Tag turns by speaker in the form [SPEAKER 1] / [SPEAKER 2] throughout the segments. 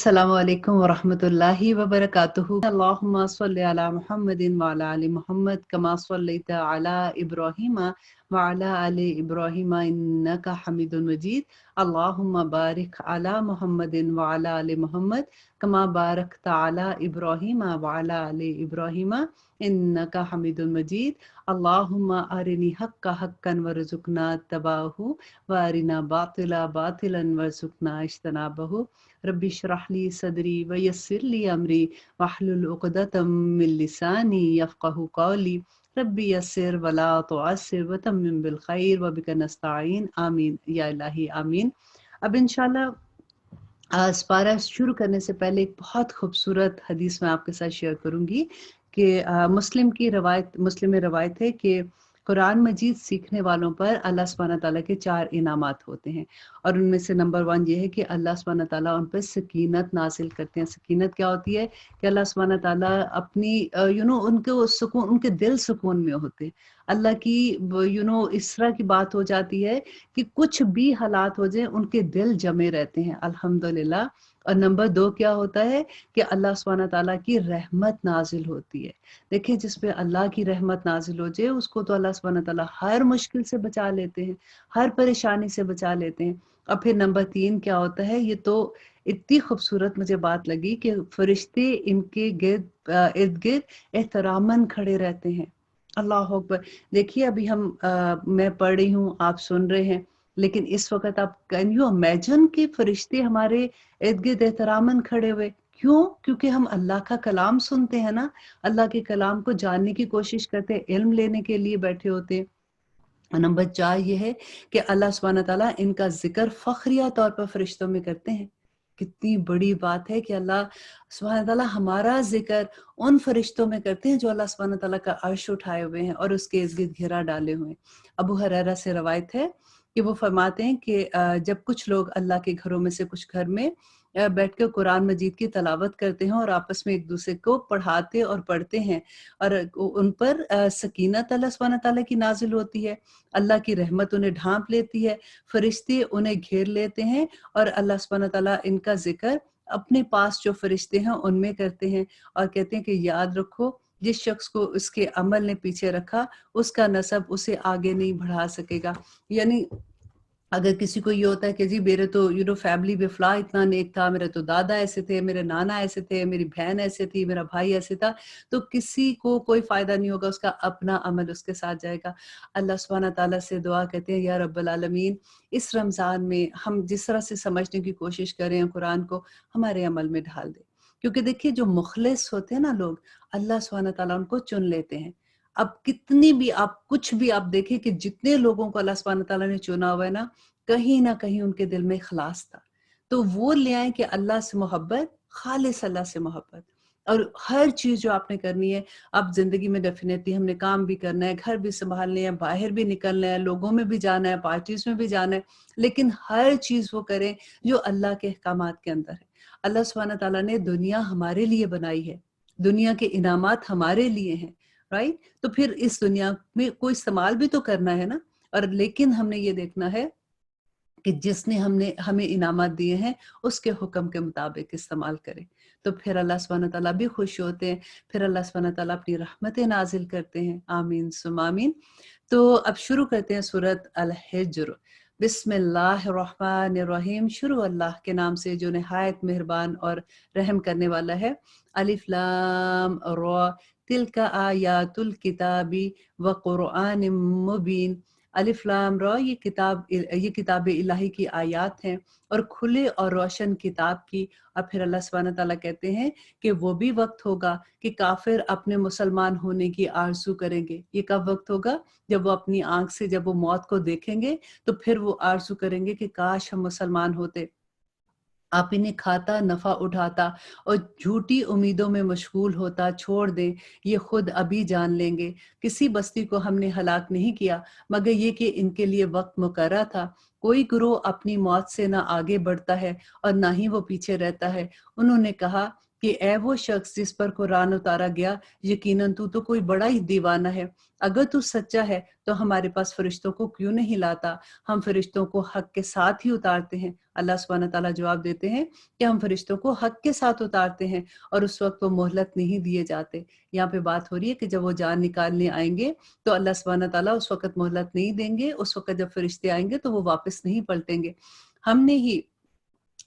[SPEAKER 1] अस्सलामु अलैकुम वरहमतुल्लाहि वबरकातुहू। अल्लाहुम्मा सल्लि अला मुहम्मदिन व अला आलि मुहम्मद कमा सल्लैता अला इब्राहीम व अला आलि इब्राहीम इन्नका हमीदुम मजीद। अल्लाहुम्मा बारिक अला मुहम्मदिन व अला आलि मुहम्मद कमा बारकता अला इब्राहीम व अला आलि इब्राहीम इन्नका हमीदुम मजीद। अल्लाहुम्मा अरिनी हक्का हक्कन वरज़ुकना तबाहु व अरिना बातिला बातिलन वरज़ुकना इज्तनाबहु। रब्बि श्रह ली सदरी व यस्सिर ली अमरी वहलुल उक़दतम मिन लिसानी यफ़क़हू क़ौली। रब्बि यस्सिर वला तुअस्सिर व तम्मिम बिल खैर व बिका नस्तईन। आमीन या इलाही आमीन। अब इंशाल्लाह आज पारा शुरू करने से पहले एक बहुत खूबसूरत हदीस मैं आपके साथ शेयर करूंगी कि मुस्लिम में रवायत है कि कुरान मजीद सीखने वालों पर अल्लाह सुब्हानहू तआला के 4 इनामात होते हैं, और उनमें से नंबर 1 ये है कि अल्लाह सुब्हानहू तआला उन पर सकीनत नाजिल करते हैं। सकीनत क्या होती है कि अल्लाह सुब्हानहू तआला अपनी उनको सुकून, उनके दिल सुकून में होते हैं। अल्लाह की इस तरह की बात हो जाती है कि कुछ भी हालात हो जाए उनके दिल जमे रहते हैं, अल्हम्दुलिल्लाह। और नंबर 2 क्या होता है कि अल्लाह सुब्हानहू तआला की रहमत नाजिल होती है। देखिए, जिस पे अल्लाह की रहमत नाजिल हो जाए उसको तो अल्लाह सुब्हानहू तआला हर मुश्किल से बचा लेते हैं, हर परेशानी से बचा लेते हैं। और फिर नंबर 3 क्या होता है, ये तो इतनी खूबसूरत मुझे बात लगी कि फरिश्ते इनके इर्द गिर्द एहतरामन खड़े रहते हैं। अल्लाह अकबर। देखिए, अभी मैं पढ़ रही हूँ, आप सुन रहे हैं, लेकिन इस वक्त आप कैन यू इमेजिन कि फरिश्ते हमारे इर्द गिर्द एहतरामन खड़े हुए। क्यों? क्योंकि हम अल्लाह का कलाम सुनते हैं ना, अल्लाह के कलाम को जानने की कोशिश करते हैं, इल्म लेने के लिए बैठे होते हैं। और नंबर 4 ये है कि अल्लाह सुब्हानहू तआला इनका जिक्र फखरिया तौर पर फरिश्तों में करते हैं। कितनी बड़ी बात है कि अल्लाह सुब्हानहू तआला हमारा जिक्र उन फरिश्तों में करते हैं जो अल्लाह सुब्हानहू तआला का अर्श उठाए हुए हैं और उसके इर्द-गिर्द घेरा डाले हुए हैं। अबू हुरैरा से रवायत है कि वो फरमाते हैं कि जब कुछ लोग अल्लाह के घरों में से कुछ घर में बैठकर कुरान मजीद की तलावत करते हैं और आपस में एक दूसरे को पढ़ाते और पढ़ते हैं, और उन पर सकीनत अल्लाह सुब्हानहू तआला की नाजिल होती है, अल्लाह की रहमत उन्हें ढांप लेती है, फरिश्ते उन्हें घेर लेते हैं, और अल्लाह सुब्हानहू तआला इनका जिक्र अपने पास जो फरिश्ते हैं उनमें करते हैं और कहते हैं कि याद रखो, जिस शख्स को उसके अमल ने पीछे रखा उसका नसब उसे आगे नहीं बढ़ा सकेगा। यानी अगर किसी को ये होता है कि जी मेरे तो फैमिली में फला इतना नेक था, मेरे तो दादा ऐसे थे, मेरे नाना ऐसे थे, मेरी बहन ऐसे थी, मेरा भाई ऐसे था, तो किसी को कोई फायदा नहीं होगा, उसका अपना अमल उसके साथ जाएगा। अल्लाह सुब्हानहू तआला से दुआ करते हैं, या रब्बल आलमीन, इस रमज़ान में हम जिस तरह से समझने की कोशिश करें कुरान को, हमारे अमल में ढाल दे। क्योंकि देखिए, जो मुखलिस होते हैं ना लोग, अल्लाह सुब्हानहू तआला उनको चुन लेते हैं। अब कितनी भी आप कुछ भी आप देखें कि जितने लोगों को अल्लाह सुब्हानहू तआला ने चुना हुआ है ना, कहीं ना कहीं उनके दिल में इखलास था, तो वो ले आए कि अल्लाह से मोहब्बत, खालिस अल्लाह से मोहब्बत। और हर चीज जो आपने करनी है, आप जिंदगी में डेफिनेटली हमने काम भी करना है, घर भी संभालने हैं, बाहर भी निकलना है, लोगों में भी जाना है, पार्टीज में भी जाना है, लेकिन हर चीज वो करें जो अल्लाह के अहकामात के अंदर है। अल्लाह सुब्हानहू तआला ने दुनिया हमारे लिए बनाई है, दुनिया के इनामात हमारे लिए हैं, राइट? तो फिर इस दुनिया में कोई इस्तेमाल भी तो करना है ना। और लेकिन हमने ये देखना है कि जिसने हमें इनामत दिए हैं उसके हुक्म के मुताबिक इस्तेमाल करें, तो फिर अल्लाह सुब्हानहू तआला भी खुश होते हैं, फिर अल्लाह सुब्हानहू तआला अपनी रहमतें नाजिल करते हैं। आमीन सुम आमीन। तो अब शुरू करते हैं सूरत अल हिज्र। बिस्मिल्लाहिर्रहमानिर्रहीम। शुरू अल्लाह के नाम से जो निहायत मेहरबान और रहम करने वाला है। अलिफ लाम रा, तिल्का आयातुल किताबी व क़ुरआनिम मुबीन। अलिफ लाम रा, ये किताब इलाही की आयात हैं और खुले और रोशन किताब की। और फिर अल्लाह सुब्हानहू तआला कहते हैं कि वो भी वक्त होगा कि काफिर अपने मुसलमान होने की आरज़ू करेंगे। ये कब वक्त होगा? जब वो अपनी आंख से जब वो मौत को देखेंगे तो फिर वो आरज़ू करेंगे कि काश हम मुसलमान होते। आप इन्हें खाता नफा उठाता और झूठी उम्मीदों में मशगूल होता, छोड़ दें, ये खुद अभी जान लेंगे। किसी बस्ती को हमने हलाक नहीं किया मगर ये कि इनके लिए वक्त मुकर्रर था। कोई गुरोह अपनी मौत से ना आगे बढ़ता है और ना ही वो पीछे रहता है। उन्होंने कहा کہ ए वो शख्स जिस पर कुरान उतारा गया, यकीनन तू तो कोई बड़ा ही दीवाना है। अगर तू सच्चा है तो हमारे पास फरिश्तों को क्यों नहीं लाता? हम फरिश्तों को हक के साथ ही उतारते हैं। अल्लाह सुब्हानहू तआला जवाब देते हैं कि हम फरिश्तों को हक के साथ उतारते हैं और उस वक्त वो मोहलत नहीं दिए जाते। यहाँ पे बात हो रही है कि जब वो जान निकालने आएंगे तो अल्लाह सुब्हानहू तआला उस वक्त मोहलत नहीं देंगे। उस वक्त जब फरिश्ते आएंगे तो वो वापस नहीं पलटेंगे। हमने ही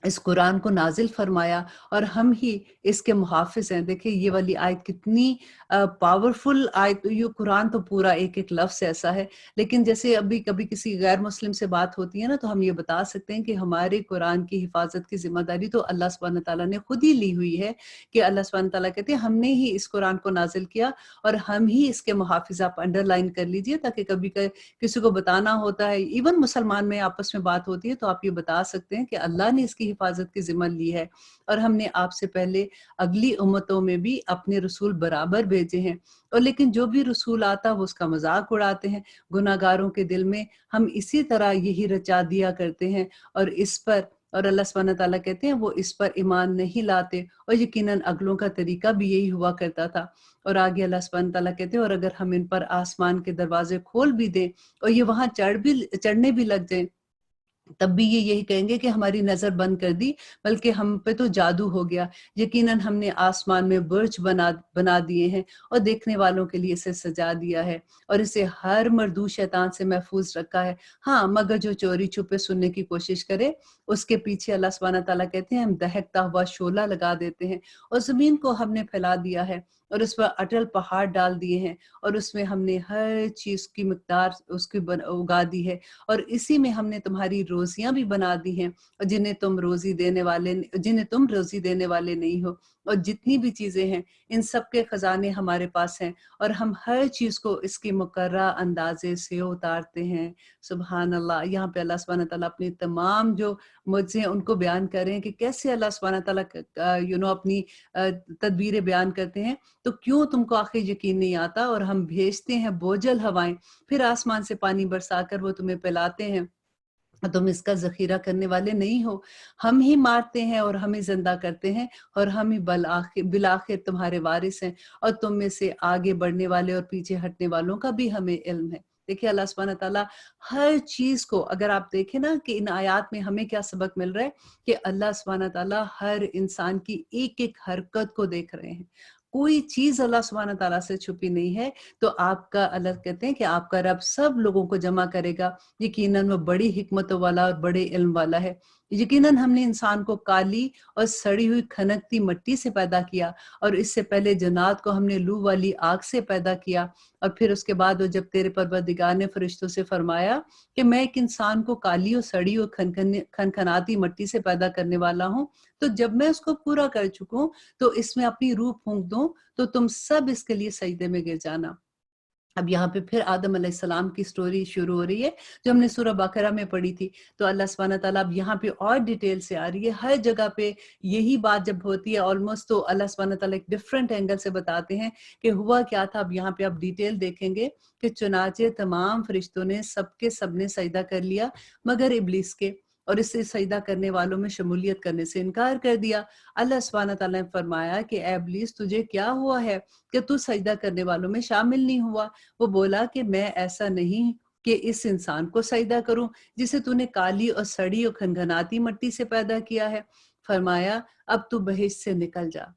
[SPEAKER 1] इस कुरान को नाजिल फरमाया और हम ही इसके मुहाफिज हैं। देखिए ये वाली आयत कितनी पावरफुल आयत, ये कुरान तो पूरा एक एक लफ्ज़ ऐसा है। लेकिन जैसे अभी कभी किसी गैर मुस्लिम से बात होती है ना, तो हम ये बता सकते हैं कि हमारे कुरान की हिफाजत की जिम्मेदारी तो अल्लाह सुब्हानहू तआला ने खुद ही ली हुई है। कि अल्लाह सुब्हानहू तआला कहते हैं हमने ही इस कुरान को नाजिल किया और हम ही इसके मुहाफिज। आप अंडरलाइन कर लीजिए ताकि कभी किसी को बताना होता है, इवन मुसलमान में आपस में बात होती है, तो आप ये बता सकते हैं कि अल्लाह ने इसकी हिफाजत की जिम्मा ली है और हमने आपसे पहले अगली उम्मतों में भी अपने रसूल बराबर भेजे हैं। और लेकिन जो भी रसूल आता वो उसका मजाक उड़ाते हैं। गुनाहगारों के दिल में हम इसी तरह यही रचा दिया करते हैं और इस पर, और अल्लाह सुब्हानहू तआला कहते हैं वो इस पर ईमान नहीं लाते और यकीनन अगलों का तरीका भी यही हुआ करता था। और आगे अल्लाह सुब्हानहू तआला कहते हैं और अगर हम इन पर आसमान के दरवाजे खोल भी दें और ये वहां चढ़ने भी लग जाएं, तब भी ये यही कहेंगे कि हमारी नजर बंद कर दी, बल्कि हम पे तो जादू हो गया। यकीनन हमने आसमान में बुर्ज बना दिए हैं और देखने वालों के लिए इसे सजा दिया है और इसे हर मर्दूद शैतान से महफूज रखा है। हाँ, मगर जो चोरी छुपे सुनने की कोशिश करे, उसके पीछे अल्लाह सुब्हानहू तआला कहते हैं हम दहकता हुआ शोला लगा देते हैं और जमीन को हमने फैला दिया है और उस पर अटल पहाड़ डाल दिए हैं और उसमें हमने हर चीज की मिकदार उसकी उगा दी है और इसी में हमने तुम्हारी रोजियां भी बना दी हैं और जिन्हें तुम रोजी देने वाले नहीं हो। और जितनी भी चीजें हैं इन सब के खजाने हमारे पास हैं और हम हर चीज को इसकी मुकर्रा अंदाजे से उतारते हैं। सुभान अल्लाह। यहाँ पे अल्लाह सुब्हानहू तआला अपनी तमाम जो मुझसे उनको बयान कर रहे हैं कि कैसे अल्लाह सुब्हानहू तआला अपनी तदबीरें बयान करते हैं। तो क्यों तुमको आखिर यकीन नहीं आता? और हम भेजते हैं बोझल हवाएं, फिर आसमान से पानी बरसाकर वो तुम्हें पिलाते हैं, तुम इसका जखीरा करने वाले नहीं हो। हम ही मारते हैं और हम ही जिंदा करते हैं और हम ही बिलाखिर तुम्हारे वारिस हैं और तुम में से आगे बढ़ने वाले और पीछे हटने वालों का भी हमें इल्म है। देखिए अल्लाह सुब्हानहू तआला हर चीज को, अगर आप देखें ना कि इन आयात में हमें क्या सबक मिल रहा है कि अल्लाह सुब्हानहू तआला हर इंसान की एक एक हरकत को देख रहे हैं। कोई चीज अल्लाह सुब्हानहू तआला से छुपी नहीं है। तो आपका, अल्लाह कहते हैं कि आपका रब सब लोगों को जमा करेगा। यकीनन वो बड़ी हिकमतों वाला और बड़े इल्म वाला है। यकीनन हमने इंसान को काली और सड़ी हुई खनकती मिट्टी से पैदा किया और इससे पहले जन्नात को हमने लू वाली आग से पैदा किया। और फिर उसके बाद वो जब तेरे परवरदिगार ने फरिश्तों से फरमाया कि मैं एक इंसान को काली और सड़ी और खनखनाती मिट्टी से पैदा करने वाला हूँ, तो जब मैं उसको पूरा कर चुकूं तो इसमें अपनी रूह फूंक दूं, तो तुम सब इसके लिए सजदे में गिर जाना। अब यहाँ पे फिर आदम अलैहिस्सलाम की स्टोरी शुरू हो रही है जो हमने सूरह बकरा में पढ़ी थी। तो अल्लाह सुब्हानहू तआला अब यहाँ पे और डिटेल से आ रही है। हर जगह पे यही बात जब होती है ऑलमोस्ट, तो अल्लाह सुब्हानहू तआला एक डिफरेंट एंगल से बताते हैं कि हुआ क्या था। अब यहाँ पे आप डिटेल देखेंगे कि चुनाचे तमाम फरिश्तों ने सबके सबने सजदा कर लिया मगर इब्लीस के, और इससे सजदा करने वालों में शमूलियत करने से इनकार कर दिया। अल्लाह सुब्हानहू तआला ने फरमाया कि ए इब्लीस, तुझे क्या हुआ है कि तू सजदा करने वालों में शामिल नहीं हुआ? वो बोला कि मैं ऐसा नहीं कि इस इंसान को सजदा करूं जिसे तूने काली और सड़ी और खनखनाती मिट्टी से पैदा किया है। फरमाया अब तू बहिश्त से निकल जा।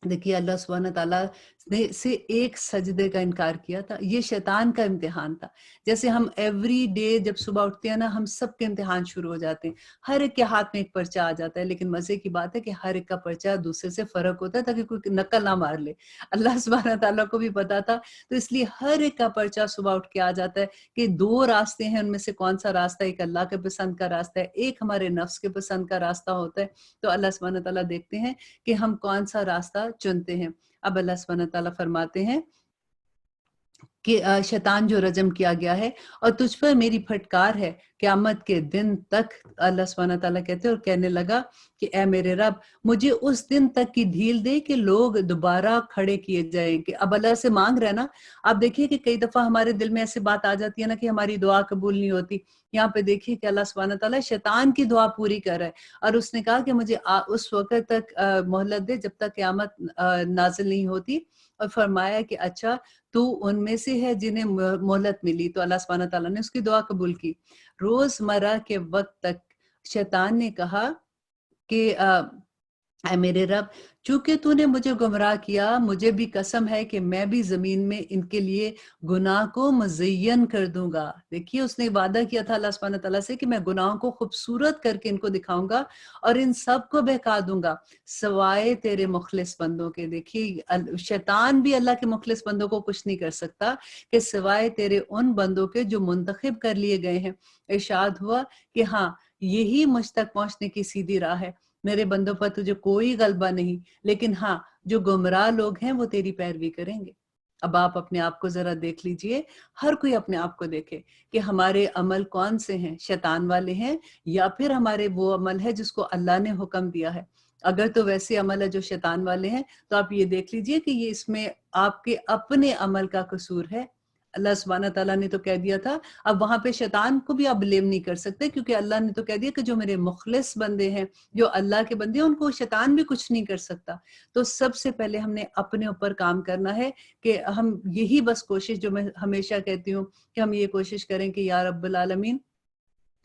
[SPEAKER 1] देखिए अल्लाह सुब्हानहू तआला ने से एक सजदे का इनकार किया था। ये शैतान का इम्तिहान था। जैसे हम एवरी डे जब सुबह उठते हैं ना, हम सबके इम्तिहान शुरू हो जाते हैं। हर एक के हाथ में एक पर्चा आ जाता है, लेकिन मजे की बात है कि हर एक का पर्चा दूसरे से फर्क होता है ताकि कोई नकल ना मार ले। अल्लाह सुब्हानहू तआला को भी पता था, तो इसलिए हर एक का पर्चा सुबह उठ के आ जाता है कि दो रास्ते हैं, उनमें से कौन सा रास्ता, एक अल्लाह के पसंद का रास्ता है, एक हमारे नफ्स के पसंद का रास्ता होता है। तो अल्लाह सुब्हानहू तआला देखते हैं कि हम कौन सा रास्ता चुनते हैं। अब अल्लाह सुब्हानहू तआला फरमाते हैं कि शैतान जो रजम किया गया है और तुझ पर मेरी फटकार है, क़यामत के दिन तक अल्लाह सुब्हानहू तआला कहते हैं, और कहने लगा कि ऐ मेरे रब, मुझे उस दिन तक की ढील दे कि लोग दोबारा खड़े किए जाएंगे। अब अल्लाह से मांग रहे हैं ना। आप देखिए कि कई दफा हमारे दिल में ऐसी बात आ जाती है ना कि हमारी दुआ कबूल नहीं होती। यहाँ पे देखिए कि अल्लाह सुब्हानहू तआला शैतान की दुआ पूरी कर रहा है, और उसने कहा कि मुझे उस वक्त तक मोहलत दे जब तक क़यामत नाज़िल नहीं होती, और फरमाया कि अच्छा तू उनमें से है जिन्हें मोहलत मिली। तो अल्लाह सुब्हानहू तआला ने उसकी दुआ कबूल की। रोजमर्रा के वक्त तक शैतान ने कहा कि ऐ मेरे रब, चूंकि तूने मुझे गुमराह किया, मुझे भी कसम है कि मैं भी जमीन में इनके लिए गुनाह को मुज़य्यन कर दूंगा। देखिए उसने वादा किया था अल्लाह सुब्हानहू तआला से कि मैं गुनाहों को खूबसूरत करके इनको दिखाऊंगा और इन सब को बहका दूंगा सवाए तेरे मुखलिस बंदों के। देखिए शैतान भी अल्लाह के मुखलिस बंदों को कुछ नहीं कर सकता कि सिवाय तेरे उन बंदों के जो मुंतखब कर लिए गए हैं। इरशाद हुआ कि हाँ, यही मुझ तक पहुंचने की सीधी राह है। मेरे बंदों पर तुझे कोई गलबा नहीं, लेकिन हाँ, जो गुमराह लोग हैं वो तेरी पैरवी करेंगे। अब आप अपने आप को जरा देख लीजिए, हर कोई अपने आप को देखे कि हमारे अमल कौन से हैं, शैतान वाले हैं या फिर हमारे वो अमल है जिसको अल्लाह ने हुक्म दिया है। अगर तो वैसे अमल है जो शैतान वाले हैं, तो आप ये देख लीजिए कि ये इसमें आपके अपने अमल का कसूर है। अल्लाह सुब्हानहू तआला ने तो कह दिया था, अब वहां पे शैतान को भी आप ब्लेम नहीं कर सकते, क्योंकि अल्लाह ने तो कह दिया कि जो मेरे मुखलिस बंदे हैं, जो अल्लाह के बंदे हैं, उनको शैतान भी कुछ नहीं कर सकता। तो सबसे पहले हमने अपने ऊपर काम करना है कि हम यही बस कोशिश, जो मैं हमेशा कहती हूँ कि हम ये कोशिश करें कि या रब्बुल आलमीन,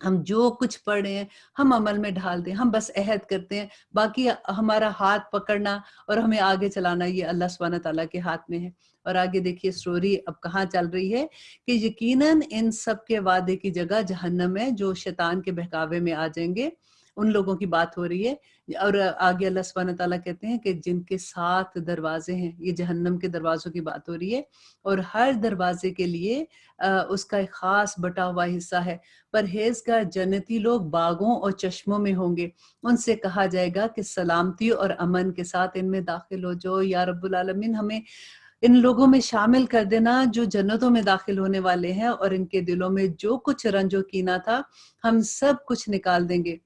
[SPEAKER 1] हम जो कुछ पढ़ रहे हैं हम अमल में ढाल दें। हम बस अहद करते हैं, बाकी हमारा हाथ पकड़ना और हमें आगे चलाना ये अल्लाह सुब्हानहू तआला के हाथ में है। और आगे देखिए स्टोरी अब कहाँ चल रही है कि यकीनन इन सब के वादे की जगह जहन्नम है, जो शैतान के बहकावे में आ जाएंगे। उन लोगों की बात हो रही है। और आगे अल्लाह सुब्हानहू तआला कहते हैं कि जिनके 7 दरवाजे हैं, ये जहन्नम के दरवाजों की बात हो रही है, और हर दरवाजे के लिए उसका एक खास बटा हुआ हिस्सा है। परहेजगार जन्नती लोग बागों और चश्मों में होंगे। उनसे कहा जाएगा कि सलामती और अमन के साथ इनमें दाखिल हो जाओ। या रब्बुल आलमीन, हमें इन लोगों में शामिल कर देना जो जन्नतों में दाखिल होने वाले हैं, और इनके दिलों में जो कुछ रंजो कीना था हम सब कुछ निकाल देंगे।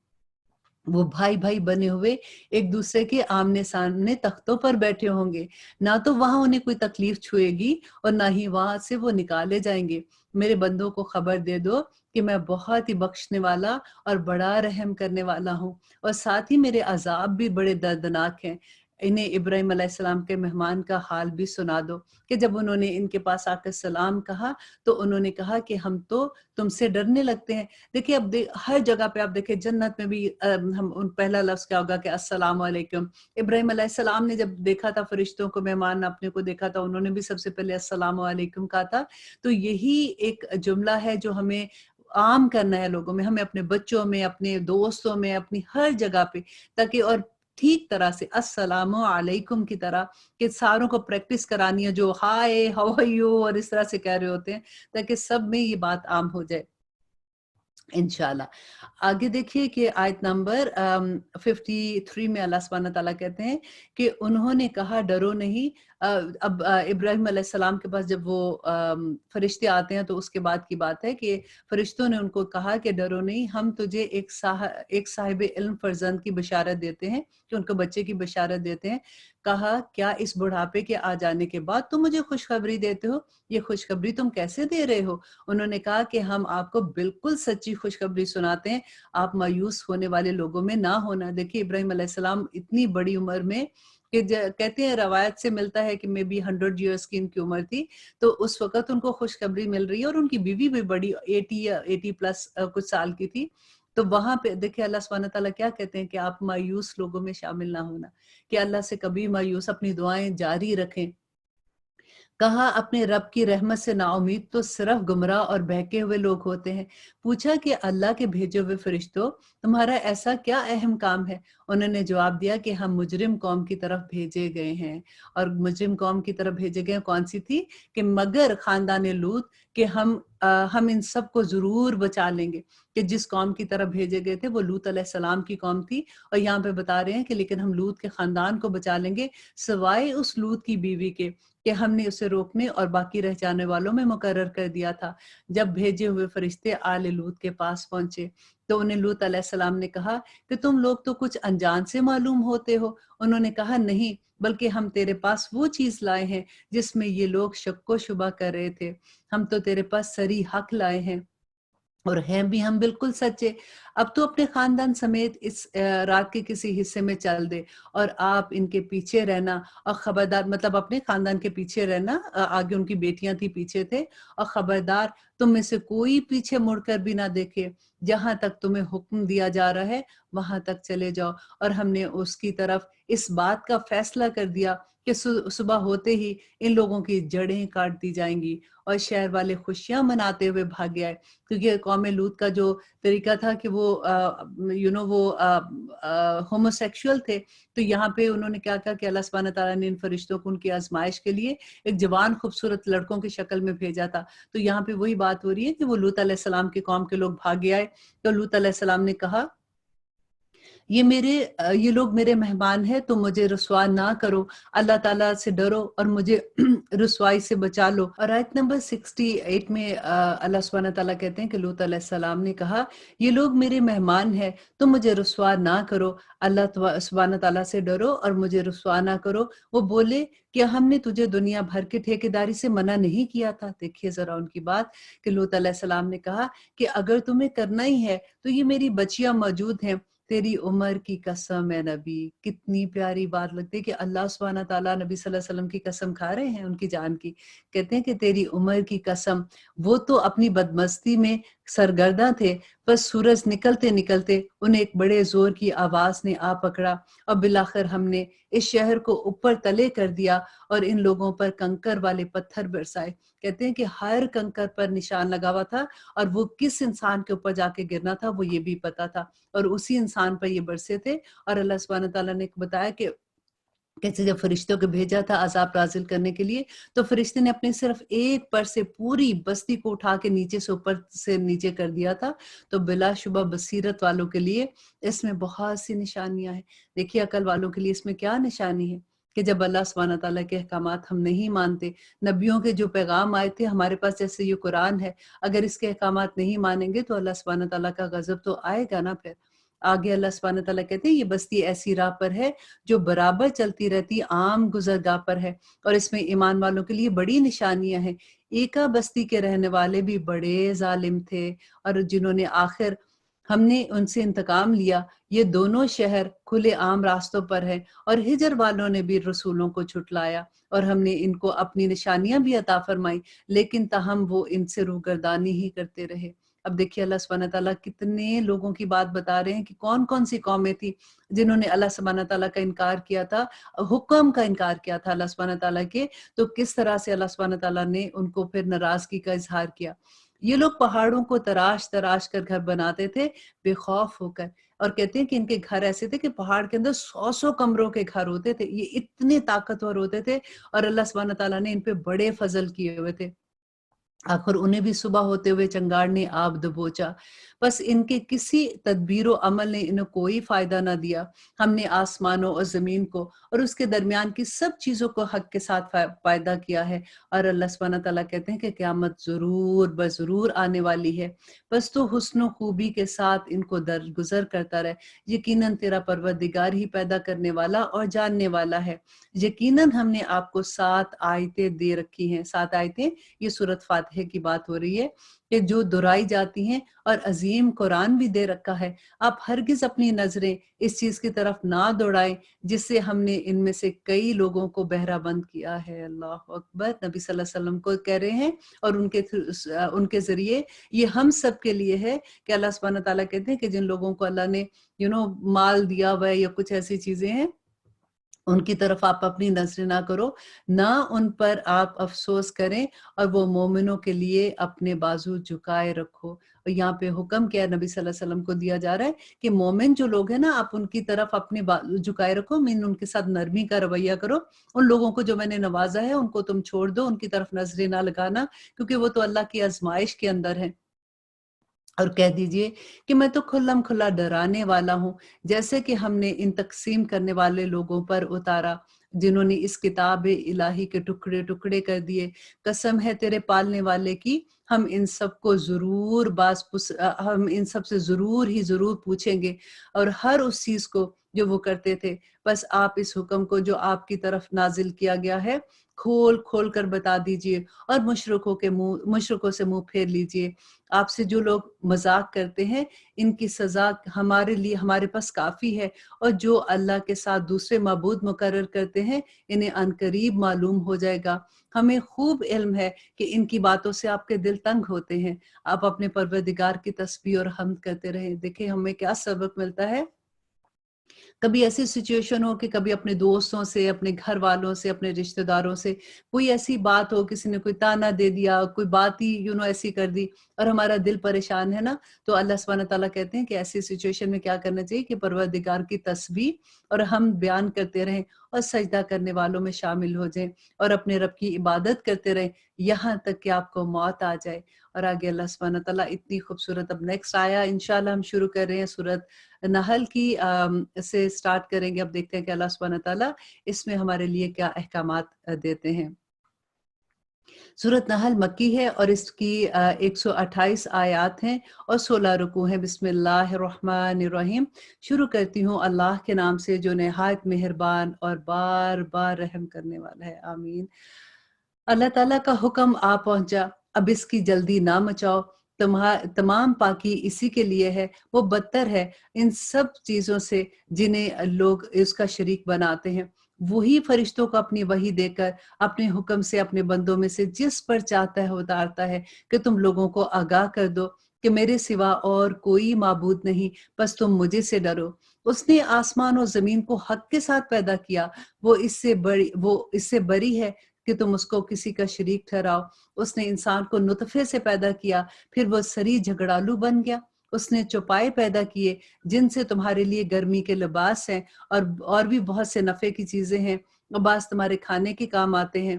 [SPEAKER 1] वो भाई भाई बने हुए एक दूसरे के आमने सामने तख्तों पर बैठे होंगे। ना तो वहां उन्हें कोई तकलीफ छुएगी और ना ही वहां से वो निकाले जाएंगे। मेरे बंदों को खबर दे दो कि मैं बहुत ही बख्शने वाला और बड़ा रहम करने वाला हूँ, और साथ ही मेरे अजाब भी बड़े दर्दनाक हैं। इन्हें इब्राहिम अलैहिस्सलाम के मेहमान का हाल भी सुना दो कि जब उन्होंने इनके पास आकर सलाम कहा तो उन्होंने कहा कि हम तो तुमसे डरने लगते हैं। देखिए अब हर जगह पे आप देखिए, जन्नत में भी हम उन पहला लफ्ज क्या होगा कि अस्सलाम वालेकुम। इब्राहिम अलैहिस्सलाम ने जब देखा था फरिश्तों को, मेहमान अपने को देखा था, उन्होंने भी सबसे पहले अस्सलाम वालेकुम कहा था। तो यही एक जुमला है जो हमें आम करना है लोगों में, हमें अपने बच्चों में, अपने दोस्तों में, अपनी हर जगह पे, ताकि और ठीक तरह से अस्सलामु अलैकुम की तरह कि सारों को प्रैक्टिस करानी है, जो हाय हाउ आर यू और इस तरह से कह रहे होते हैं, ताकि सब में ये बात आम हो जाए इंशाल्लाह। आगे देखिए कि आयत नंबर 53 में अल्लाह सुब्हानहू तआला कहते हैं कि उन्होंने कहा डरो नहीं। अब इब्राहिम अलैहिस्सलाम के पास जब वो फरिश्ते आते हैं तो उसके बाद की बात है कि फरिश्तों ने उनको कहा कि डरो नहीं, हम तुझे एक साहिब इल्म फर्जंद की बशारत देते हैं, कि उनको बच्चे की बशारत देते हैं। कहा क्या इस बुढ़ापे के आ जाने के बाद तुम मुझे खुशखबरी देते हो? ये खुशखबरी तुम कैसे दे रहे हो? उन्होंने कहा कि हम आपको बिल्कुल सच्ची खुशखबरी सुनाते हैं, आप मायूस होने वाले लोगों में ना होना। देखिए इब्राहिम अलैहिस्सलाम इतनी बड़ी उम्र में, कि कहते हैं रवायत से मिलता है कि मे बी 100 ईयर्स की इनकी उम्र थी, तो उस वक्त उनको खुशखबरी मिल रही है, और उनकी बीवी भी बड़ी 80 या 80 प्लस कुछ साल की थी। तो वहां पे देखिए अल्लाह सुब्हानहू तआला क्या कहते हैं कि आप मायूस लोगों में शामिल ना होना, कि अल्लाह से कभी मायूस, अपनी दुआएं जारी रखें। कहा अपने रब की रहमत से नाउमीद तो सिर्फ गुमराह और बहके हुए लोग होते हैं। पूछा कि अल्लाह के भेजे हुए फरिश्तों, तुम्हारा ऐसा क्या अहम काम है? उन्होंने जवाब दिया कि हम मुजरिम कौम की तरफ भेजे गए हैं। और मुजरिम कौम की तरफ भेजे गए कौन सी थी? कि मगर खानदान लूत, कि हम ہم ان سب کو ضرور بچا لیں گے. کہ جس قوم کی طرف بھیجے گئے تھے وہ لوط علیہ السلام کی قوم تھی، اور یہاں پہ بتا رہے ہیں کہ لیکن ہم لوط کے خاندان کو بچا لیں گے سوائے اس لوط کی بیوی کے، کہ ہم نے اسے روکنے اور باقی رہ جانے والوں میں مقرر کر دیا تھا. جب بھیجے ہوئے فرشتے آل لوط کے پاس پہنچے تو انہیں لوط علیہ السلام نے کہا کہ تم لوگ تو کچھ انجان سے معلوم ہوتے ہو. انہوں نے کہا نہیں، بلکہ ہم تیرے پاس وہ چیز لائے ہیں جس میں یہ لوگ شک و شبہ کر رہے تھے. ہم تو تیرے پاس سری حق لائے ہیں، اور ہیں بھی ہم بالکل سچے. اب تو اپنے خاندان سمیت اس رات کے کسی حصے میں چل دے، اور آپ ان کے پیچھے رہنا، اور خبردار، مطلب اپنے خاندان کے پیچھے رہنا، آگے ان کی بیٹیاں تھی پیچھے تھے، اور خبردار تم میں سے کوئی پیچھے مڑ کر بھی نہ دیکھے. جہاں تک تمہیں حکم دیا جا رہا ہے وہاں تک چلے جاؤ. اور ہم نے اس کی طرف اس بات کا فیصلہ کر دیا کہ صبح ہوتے ہی ان لوگوں کی جڑیں کاٹ دی جائیں گی. اور شہر والے خوشیاں مناتے ہوئے بھاگ آئے، کیونکہ قوم لوط کا جو طریقہ تھا کہ وہ وہ ہوموسیکشول تھے. تو یہاں پہ انہوں نے کیا کہا کہ اللہ سبحانہ تعالیٰ نے ان فرشتوں کو ان کی آزمائش کے لیے ایک جوان خوبصورت لڑکوں کی شکل میں بھیجا تھا. تو یہاں پہ وہی بات ہو رہی ہے کہ وہ لوط علیہ السلام کی قوم کے لوگ بھاگے آئے. تو لوط علیہ السلام نے کہا یہ لوگ میرے مہمان ہیں، تو مجھے رسوا نہ کرو، اللہ تعالیٰ سے ڈرو اور مجھے رسوائی سے بچا لو. اور آیت نمبر 68 میں اللہ سبحانہ تعالیٰ کہتے ہیں کہ لوط علیہ السلام نے کہا یہ لوگ میرے مہمان ہیں، تو مجھے رسوا نہ کرو، اللہ سبحانہ تعالیٰ سے ڈرو اور مجھے رسوا نہ کرو. وہ بولے کہ ہم نے تجھے دنیا بھر کے ٹھیکیداری سے منع نہیں کیا تھا. دیکھیے ذرا ان کی بات کہ لوط علیہ السلام نے کہا کہ اگر تمہیں کرنا ہی ہے تو یہ میری بچیاں موجود ہیں، تیری عمر کی قسم ہے نبی. کتنی پیاری بات لگتی ہے کہ اللہ سبحانہ تعالیٰ نبی صلی اللہ علیہ وسلم کی قسم کھا رہے ہیں ان کی جان کی. کہتے ہیں کہ تیری عمر کی قسم، وہ تو اپنی بدمستی میں سرگرداں تھے، بس سورج نکلتے نکلتے انہیں ایک بڑے زور کی آواز نے آ پکڑا، اور بالآخر ہم نے اس شہر کو اوپر تلے کر دیا اور ان لوگوں پر کنکر والے پتھر برسائے. کہتے ہیں کہ ہر کنکر پر نشان لگا ہوا تھا، اور وہ کس انسان کے اوپر جا کے گرنا تھا وہ یہ بھی پتا تھا، اور اسی انسان پر یہ برسے تھے. اور اللہ سبحانہ تعالیٰ نے بتایا کہ کیسے جب فرشتوں کو بھیجا تھا عذاب نازل کرنے کے لیے، تو فرشتے نے اپنے صرف ایک پر سے پوری بستی کو اٹھا کے نیچے سے اوپر سے نیچے کر دیا تھا. تو بلا شبہ بصیرت والوں کے لیے اس میں بہت سی نشانیاں ہیں. دیکھیے عقل والوں کے لیے اس میں کیا نشانی ہے کہ جب اللہ سبحانہ تعالیٰ کے احکامات ہم نہیں مانتے، نبیوں کے جو پیغام آئے تھے ہمارے پاس، جیسے یہ قرآن ہے، اگر اس کے احکامات نہیں مانیں گے تو اللہ سبحانہ تعالیٰ کا غضب تو آئے گا نا. پھر آگے اللہ سبحانہ تعالیٰ کہتے ہیں یہ بستی ایسی راہ پر ہے جو برابر چلتی رہتی عام گزرگاہ پر ہے، اور اس میں ایمان والوں کے لیے بڑی نشانیاں ہیں. ایکا بستی کے رہنے والے بھی بڑے ظالم تھے، اور جنہوں نے آخر ہم نے ان سے انتقام لیا. یہ دونوں شہر کھلے عام راستوں پر ہیں، اور ہجر والوں نے بھی رسولوں کو جھٹلایا، اور ہم نے ان کو اپنی نشانیاں بھی عطا فرمائی، لیکن تاہم وہ ان سے روگردانی ہی کرتے رہے. اب دیکھیے اللہ سبحانہ تعالیٰ کتنے لوگوں کی بات بتا رہے ہیں کہ کون کون سی قومیں تھی جنہوں نے اللہ سبحانہ تعالیٰ کا انکار کیا تھا، حکم کا انکار کیا تھا اللہ سبحانہ تعالیٰ کے. تو کس طرح سے اللہ سبحانہ تعالیٰ نے ان کو پھر ناراضگی کا اظہار کیا. یہ لوگ پہاڑوں کو تراش تراش کر گھر بناتے تھے بے خوف ہو کر، اور کہتے ہیں کہ ان کے گھر ایسے تھے کہ پہاڑ کے اندر 100 کمروں کے گھر ہوتے تھے. یہ اتنے طاقتور ہوتے تھے، اور اللہ سبحانہ تعالیٰ نے ان پہ بڑے فضل کیے ہوئے تھے. آخر انہیں بھی صبح ہوتے ہوئے چنگاڑ نے آب دبوچا، بس ان کے کسی تدبیر و عمل نے انہیں کوئی فائدہ نہ دیا. ہم نے آسمانوں اور زمین کو اور اس کے درمیان کی سب چیزوں کو حق کے ساتھ پیدا کیا ہے. اور اللہ سبحانہ تعالیٰ کہتے ہیں کہ قیامت ضرور بضرور آنے والی ہے، بس تو حسن و خوبی کے ساتھ ان کو درگزر کرتا رہے. یقیناً تیرا پروردگار ہی پیدا کرنے والا اور جاننے والا ہے. یقیناً ہم نے آپ کو 7 آیتیں دے رکھی ہیں. 7 آیتیں، یہ سورۃ فاتحہ کی بات ہو رہی ہے کہ جو دہرائی جاتی ہیں، اور عظیم قرآن بھی دے رکھا ہے. آپ ہرگز اپنی نظریں اس چیز کی طرف نہ دوڑائیں جس سے ہم نے ان میں سے کئی لوگوں کو بہرہ بند کیا ہے. اللہ اکبر. نبی صلی اللہ علیہ وسلم کو کہہ رہے ہیں، اور ان کے ذریعے یہ ہم سب کے لیے ہے کہ اللہ سبحانہ تعالیٰ کہتے ہیں کہ جن لوگوں کو اللہ نے مال دیا ہوا ہے یا کچھ ایسی چیزیں ہیں، ان کی طرف آپ اپنی نظریں نہ کرو، نہ ان پر آپ افسوس کریں، اور وہ مومنوں کے لیے اپنے بازو جھکائے رکھو۔ اور یہاں پہ حکم کیا نبی صلی اللہ علیہ وسلم کو دیا جا رہا ہے کہ مومن جو لوگ ہیں نا، آپ ان کی طرف اپنے بازو جھکائے رکھو، ان کے ساتھ نرمی کا رویہ کرو۔ ان لوگوں کو جو میں نے نوازا ہے ان کو تم چھوڑ دو، ان کی طرف نظریں نہ لگانا، کیونکہ وہ تو اللہ کی آزمائش کے اندر ہیں۔ اور کہہ دیجئے کہ میں تو کھلم کھلا ڈرانے والا ہوں، جیسے کہ ہم نے ان تقسیم کرنے والے لوگوں پر اتارا، جنہوں نے اس کتاب الہی کے ٹکڑے ٹکڑے کر دیے۔ قسم ہے تیرے پالنے والے کی، ہم ان سب کو ہم ان سب سے ضرور ہی ضرور پوچھیں گے، اور ہر اس چیز کو جو وہ کرتے تھے۔ بس آپ اس حکم کو جو آپ کی طرف نازل کیا گیا ہے کھول کھول کر بتا دیجئے، اور مشرکوں سے منہ پھیر لیجئے۔ آپ سے جو لوگ مذاق کرتے ہیں ان کی سزا ہمارے پاس کافی ہے، اور جو اللہ کے ساتھ دوسرے معبود مقرر کرتے ہیں انہیں عنقریب معلوم ہو جائے گا۔ ہمیں خوب علم ہے کہ ان کی باتوں سے آپ کے دل تنگ ہوتے ہیں۔ آپ اپنے پروردگار کی تسبیح اور حمد کرتے رہیں۔ دیکھیں ہمیں کیا سبق ملتا ہے۔ کبھی ایسی سچویشن ہو کہ کبھی اپنے دوستوں سے، اپنے گھر والوں سے، اپنے رشتہ داروں سے کوئی ایسی بات ہو، کسی نے کوئی تانا دے دیا، کوئی بات ہی ایسی کر دی، اور ہمارا دل پریشان ہے نا، تو اللہ سبحانہ تعالیٰ کہتے ہیں کہ ایسی سچویشن میں کیا کرنا چاہیے کہ پروردگار کی تسبیح اور ہم بیان کرتے رہیں، اور سجدہ کرنے والوں میں شامل ہو جائیں، اور اپنے رب کی عبادت کرتے رہیں یہاں تک کہ آپ کو موت آ جائے۔ اور آگے اللہ سبحانہ تعالیٰ اتنی خوبصورت، اب نیکسٹ آیا انشاءاللہ ہم شروع کر رہے ہیں سورت نحل کی سے سٹارٹ کریں گے۔ اب دیکھتے ہیں کہ اللہ سبحانہ تعالیٰ اس میں ہمارے لیے کیا احکامات دیتے ہیں۔ سورت نحل مکی ہے اور اس کی 128 آیات ہیں اور 16 رکوع ہیں۔ بسم اللہ الرحمن الرحیم۔ شروع کرتی ہوں اللہ کے نام سے جو نہایت مہربان اور بار بار رحم کرنے والا ہے، آمین۔ اللہ تعالیٰ کا حکم آ پہنچا، اب اس کی جلدی نہ مچاؤ، تمام پاکی اسی کے لیے ہے، وہ بدتر ہے ان سب چیزوں سے جنہیں لوگ اس کا شریک بناتے ہیں۔ وہی فرشتوں کو اپنی وحی دے کر اپنے حکم سے اپنے بندوں میں سے جس پر چاہتا ہے اتارتا ہے کہ تم لوگوں کو آگاہ کر دو کہ میرے سوا اور کوئی معبود نہیں، بس تم مجھے سے ڈرو۔ اس نے آسمان و زمین کو حق کے ساتھ پیدا کیا، وہ اس سے بری ہے کہ تم اس کو کسی کا شریک ٹھہراؤ۔ اس نے انسان کو نطفے سے پیدا کیا، پھر وہ سری جھگڑالو بن گیا۔ اس نے چوپائے پیدا کیے جن سے تمہارے لیے گرمی کے لباس ہیں، اور بھی بہت سے نفع کی چیزیں ہیں، اور بعض تمہارے کھانے کے کام آتے ہیں،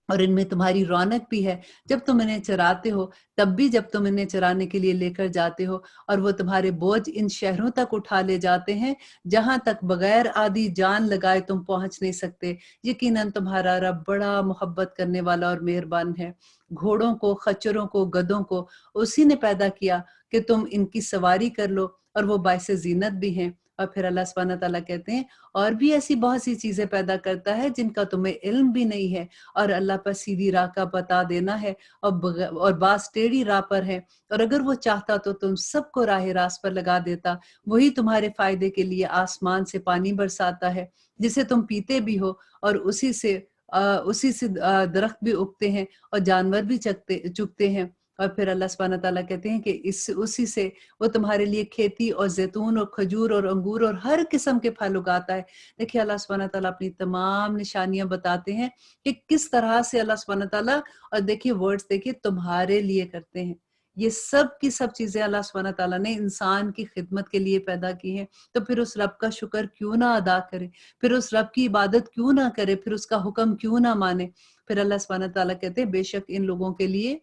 [SPEAKER 1] اور ان میں تمہاری رونق بھی ہے جب تم انہیں چراتے ہو، تب بھی جب تم انہیں چرانے کے لیے لے کر جاتے ہو، اور وہ تمہارے بوجھ ان شہروں تک اٹھا لے جاتے ہیں جہاں تک بغیر آدھی جان لگائے تم پہنچ نہیں سکتے۔ یقیناً تمہارا رب بڑا محبت کرنے والا اور مہربان ہے۔ گھوڑوں کو، خچروں کو، گدھوں کو اسی نے پیدا کیا کہ تم ان کی سواری کر لو، اور وہ باعث زینت بھی ہیں۔ اور پھر اللہ سبحانہ تعالیٰ کہتے ہیں اور بھی ایسی بہت سی چیزیں پیدا کرتا ہے جن کا تمہیں علم بھی نہیں ہے، اور اللہ پر سیدھی راہ کا بتا دینا ہے، اور بعض ٹیڑھی راہ پر ہے، اور اگر وہ چاہتا تو تم سب کو راہ راست پر لگا دیتا۔ وہی تمہارے فائدے کے لیے آسمان سے پانی برساتا ہے جسے تم پیتے بھی ہو، اور اسی سے درخت بھی اگتے ہیں اور جانور بھی چگتے ہیں۔ اور پھر اللہ سبحانہ تعالیٰ کہتے ہیں کہ اسی سے وہ تمہارے لیے کھیتی اور زیتون اور کھجور اور انگور اور ہر قسم کے پھل اگاتا ہے۔ دیکھیے اللہ سبحانہ تعالیٰ اپنی تمام نشانیاں بتاتے ہیں کہ کس طرح سے اللہ سبحانہ تعالیٰ، اور دیکھیے ورڈز دیکھیے، تمہارے لیے کرتے ہیں۔ یہ سب کی سب چیزیں اللہ سبحانہ تعالیٰ نے انسان کی خدمت کے لیے پیدا کی ہیں، تو پھر اس رب کا شکر کیوں نہ ادا کرے، پھر اس رب کی عبادت کیوں نہ کرے، پھر اس کا حکم کیوں نہ مانے۔ پھر اللہ سبحانہ تعالیٰ کہتے ہیں بے شک ان لوگوں کے لیے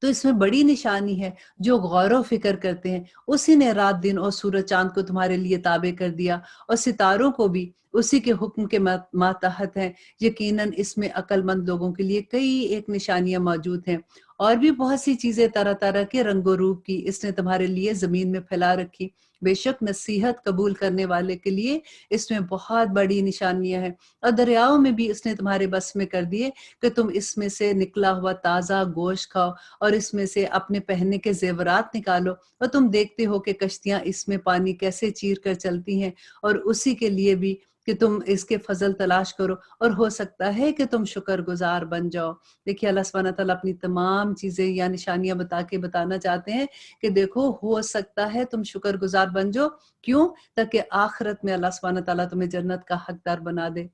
[SPEAKER 1] تو اس میں بڑی نشانی ہے جو غور و فکر کرتے ہیں۔ اسی نے رات دن اور سورج چاند کو تمہارے لیے تابع کر دیا، اور ستاروں کو بھی اسی کے حکم کے ماتحت ہیں۔ یقیناً اس میں عقل مند لوگوں کے لیے کئی ایک نشانیاں موجود ہیں، اور بھی بہت سی چیزیں طرح طرح کے رنگ و روپ کی اس نے تمہارے لیے زمین میں پھیلا رکھی۔ بے شک نصیحت قبول کرنے والے کے لیے اس میں بہت بڑی نشانیاں ہیں، اور دریاؤں میں بھی اس نے تمہارے بس میں کر دیے کہ تم اس میں سے نکلا ہوا تازہ گوشت کھاؤ، اور اس میں سے اپنے پہننے کے زیورات نکالو، اور تم دیکھتے ہو کہ کشتیاں اس میں پانی کیسے چیر کر چلتی ہیں، اور اسی کے لیے بھی کہ तुम इसके फजल तलाश करो और हो सकता है कि तुम शुक्रगुजार बन जाओ। देखिए अल्लाह सुब्हानहू तआला अपनी तमाम चीजें या निशानियां बताना चाहते हैं कि देखो हो सकता है तुम शुक्रगुजार बन जाओ। क्यों? ताकि आखिरत में अल्लाह सुब्हानहू तआला तुम्हें जन्नत का हकदार बना दे।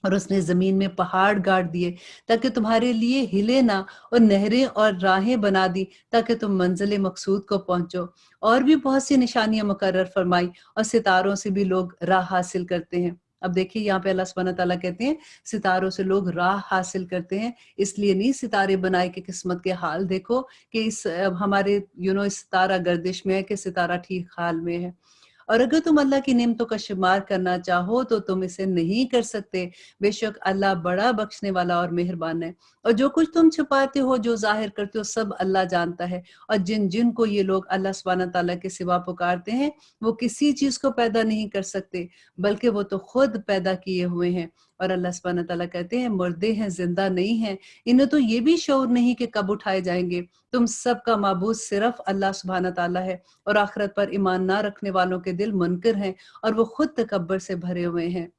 [SPEAKER 1] और उसने जमीन में पहाड़ गाड़ दिए ताकि तुम्हारे लिए हिले ना, और नहरें और राहें बना दी ताकि तुम मंजिल मकसूद को पहुंचो। और भी बहुत सी निशानियां मुकर्रर फरमाई, और सितारों से भी लोग राह हासिल करते हैं। अब देखिए यहाँ पे अल्लाह सुब्हानहू तआला कहते हैं सितारों से लोग राह हासिल करते हैं, इसलिए नहीं सितारे बनाए कि किस्मत के हाल देखो कि इस हमारे इस सितारा गर्दिश में है कि सितारा ठीक हाल में है। और अगर तुम अल्लाह की नेमतों का शुमार करना चाहो तो तुम इसे नहीं कर सकते। बेशक अल्लाह बड़ा बख्शने वाला और मेहरबान है। और जो कुछ तुम छुपाते हो, जो जाहिर करते हो, सब अल्लाह जानता है। और जिन जिन को ये लोग अल्लाह सुब्हानहू तआला के सिवा पुकारते हैं, वो किसी चीज को पैदा नहीं कर सकते, बल्कि वो तो खुद पैदा किए हुए हैं। और अल्लाह सुब्हानहू तआला कहते हैं मुर्दे हैं, जिंदा नहीं हैं, इन्हें तो ये भी शऊर नहीं कि कब उठाए जाएंगे। तुम सबका माबूद सिर्फ अल्लाह सुब्हानहू तआला है, और आखिरत पर ईमान ना रखने वालों के दिल मुनकर हैं और वो खुद तकब्बर से भरे हुए हैं।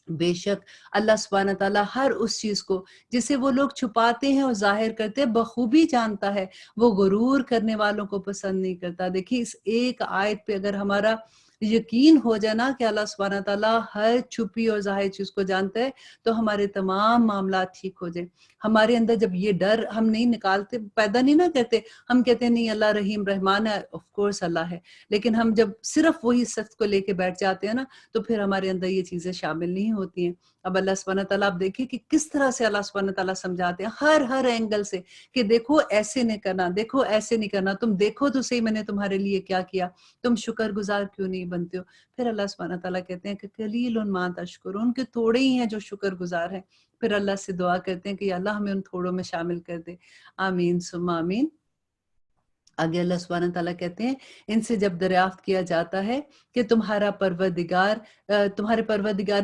[SPEAKER 1] बेशक अल्लाह सुब्हानहू तआला हर उस चीज को जिसे वो लोग छुपाते हैं और जाहिर करते हैं बखूबी जानता है। वो गुरूर करने वालों को पसंद नहीं करता। देखिए इस एक आयत पे अगर हमारा यकीन हो जाए ना कि अल्लाह सुब्हानहू तआला हर छुपी और जाहिर चीज को जानता है, तो हमारे तमाम मामला ठीक हो जाए। हमारे अंदर जब ये डर हम नहीं निकालते, पैदा नहीं ना करते, हम कहते हैं नहीं अल्लाह रहीम रहमान है, ऑफ कोर्स अल्लाह है, लेकिन हम जब सिर्फ वही सच को लेके बैठ जाते हैं ना, तो फिर हमारे अंदर ये चीजें शामिल नहीं होती हैं। अब अल्लाह सुब्हानहू तआला आप देखिए कि किस तरह से अल्लाह सुब्हानहू तआला समझाते हैं हर एंगल से कि देखो ऐसे नहीं करना, देखो ऐसे नहीं करना, तुम देखो तो सही मैंने तुम्हारे लिए क्या किया, तुम शुक्रगुजार क्यों नहीं बनते हो। फिर अल्लाह सुब्हानहू तआला कहते हैं कि कलीलुन मा तशकुरून, के थोड़े ही हैं जो शुक्रगुजार हैं। फिर अल्लाह से दुआ करते हैं कि या अल्लाह हमें उन थोड़ों में शामिल कर दे। आमीन सुम्मा आमीन। आगे अल्लाह सुब्हानहू तआला कहते हैं इनसे जब दरियाफ्त किया जाता है कि तुम्हारे परवरदिगार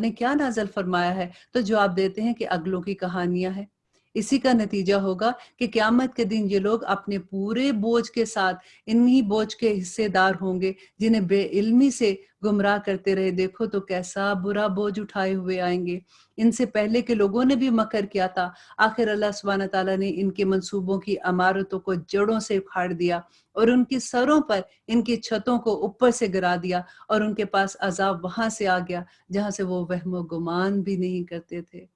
[SPEAKER 1] ने क्या नाज़िल फरमाया है, तो जवाब देते हैं कि अगलों की कहानियां हैं। इसी का नतीजा होगा कि क़यामत के दिन ये लोग अपने पूरे बोझ के साथ इन्हीं बोझ के हिस्सेदार होंगे जिन्हें बेइल्मी से गुमराह करते रहे। देखो तो कैसा बुरा बोझ उठाए हुए आएंगे। इनसे पहले के लोगों ने भी मकर किया था, आखिर अल्लाह सुब्हानहू तआला ने इनके मंसूबों की इमारतों को जड़ों से उखाड़ दिया और उनकी सरों पर इनकी छतों को ऊपर से गिरा दिया, और उनके पास अजाब वहां से आ गया जहां से वो वहमो गुमान भी नहीं करते थे।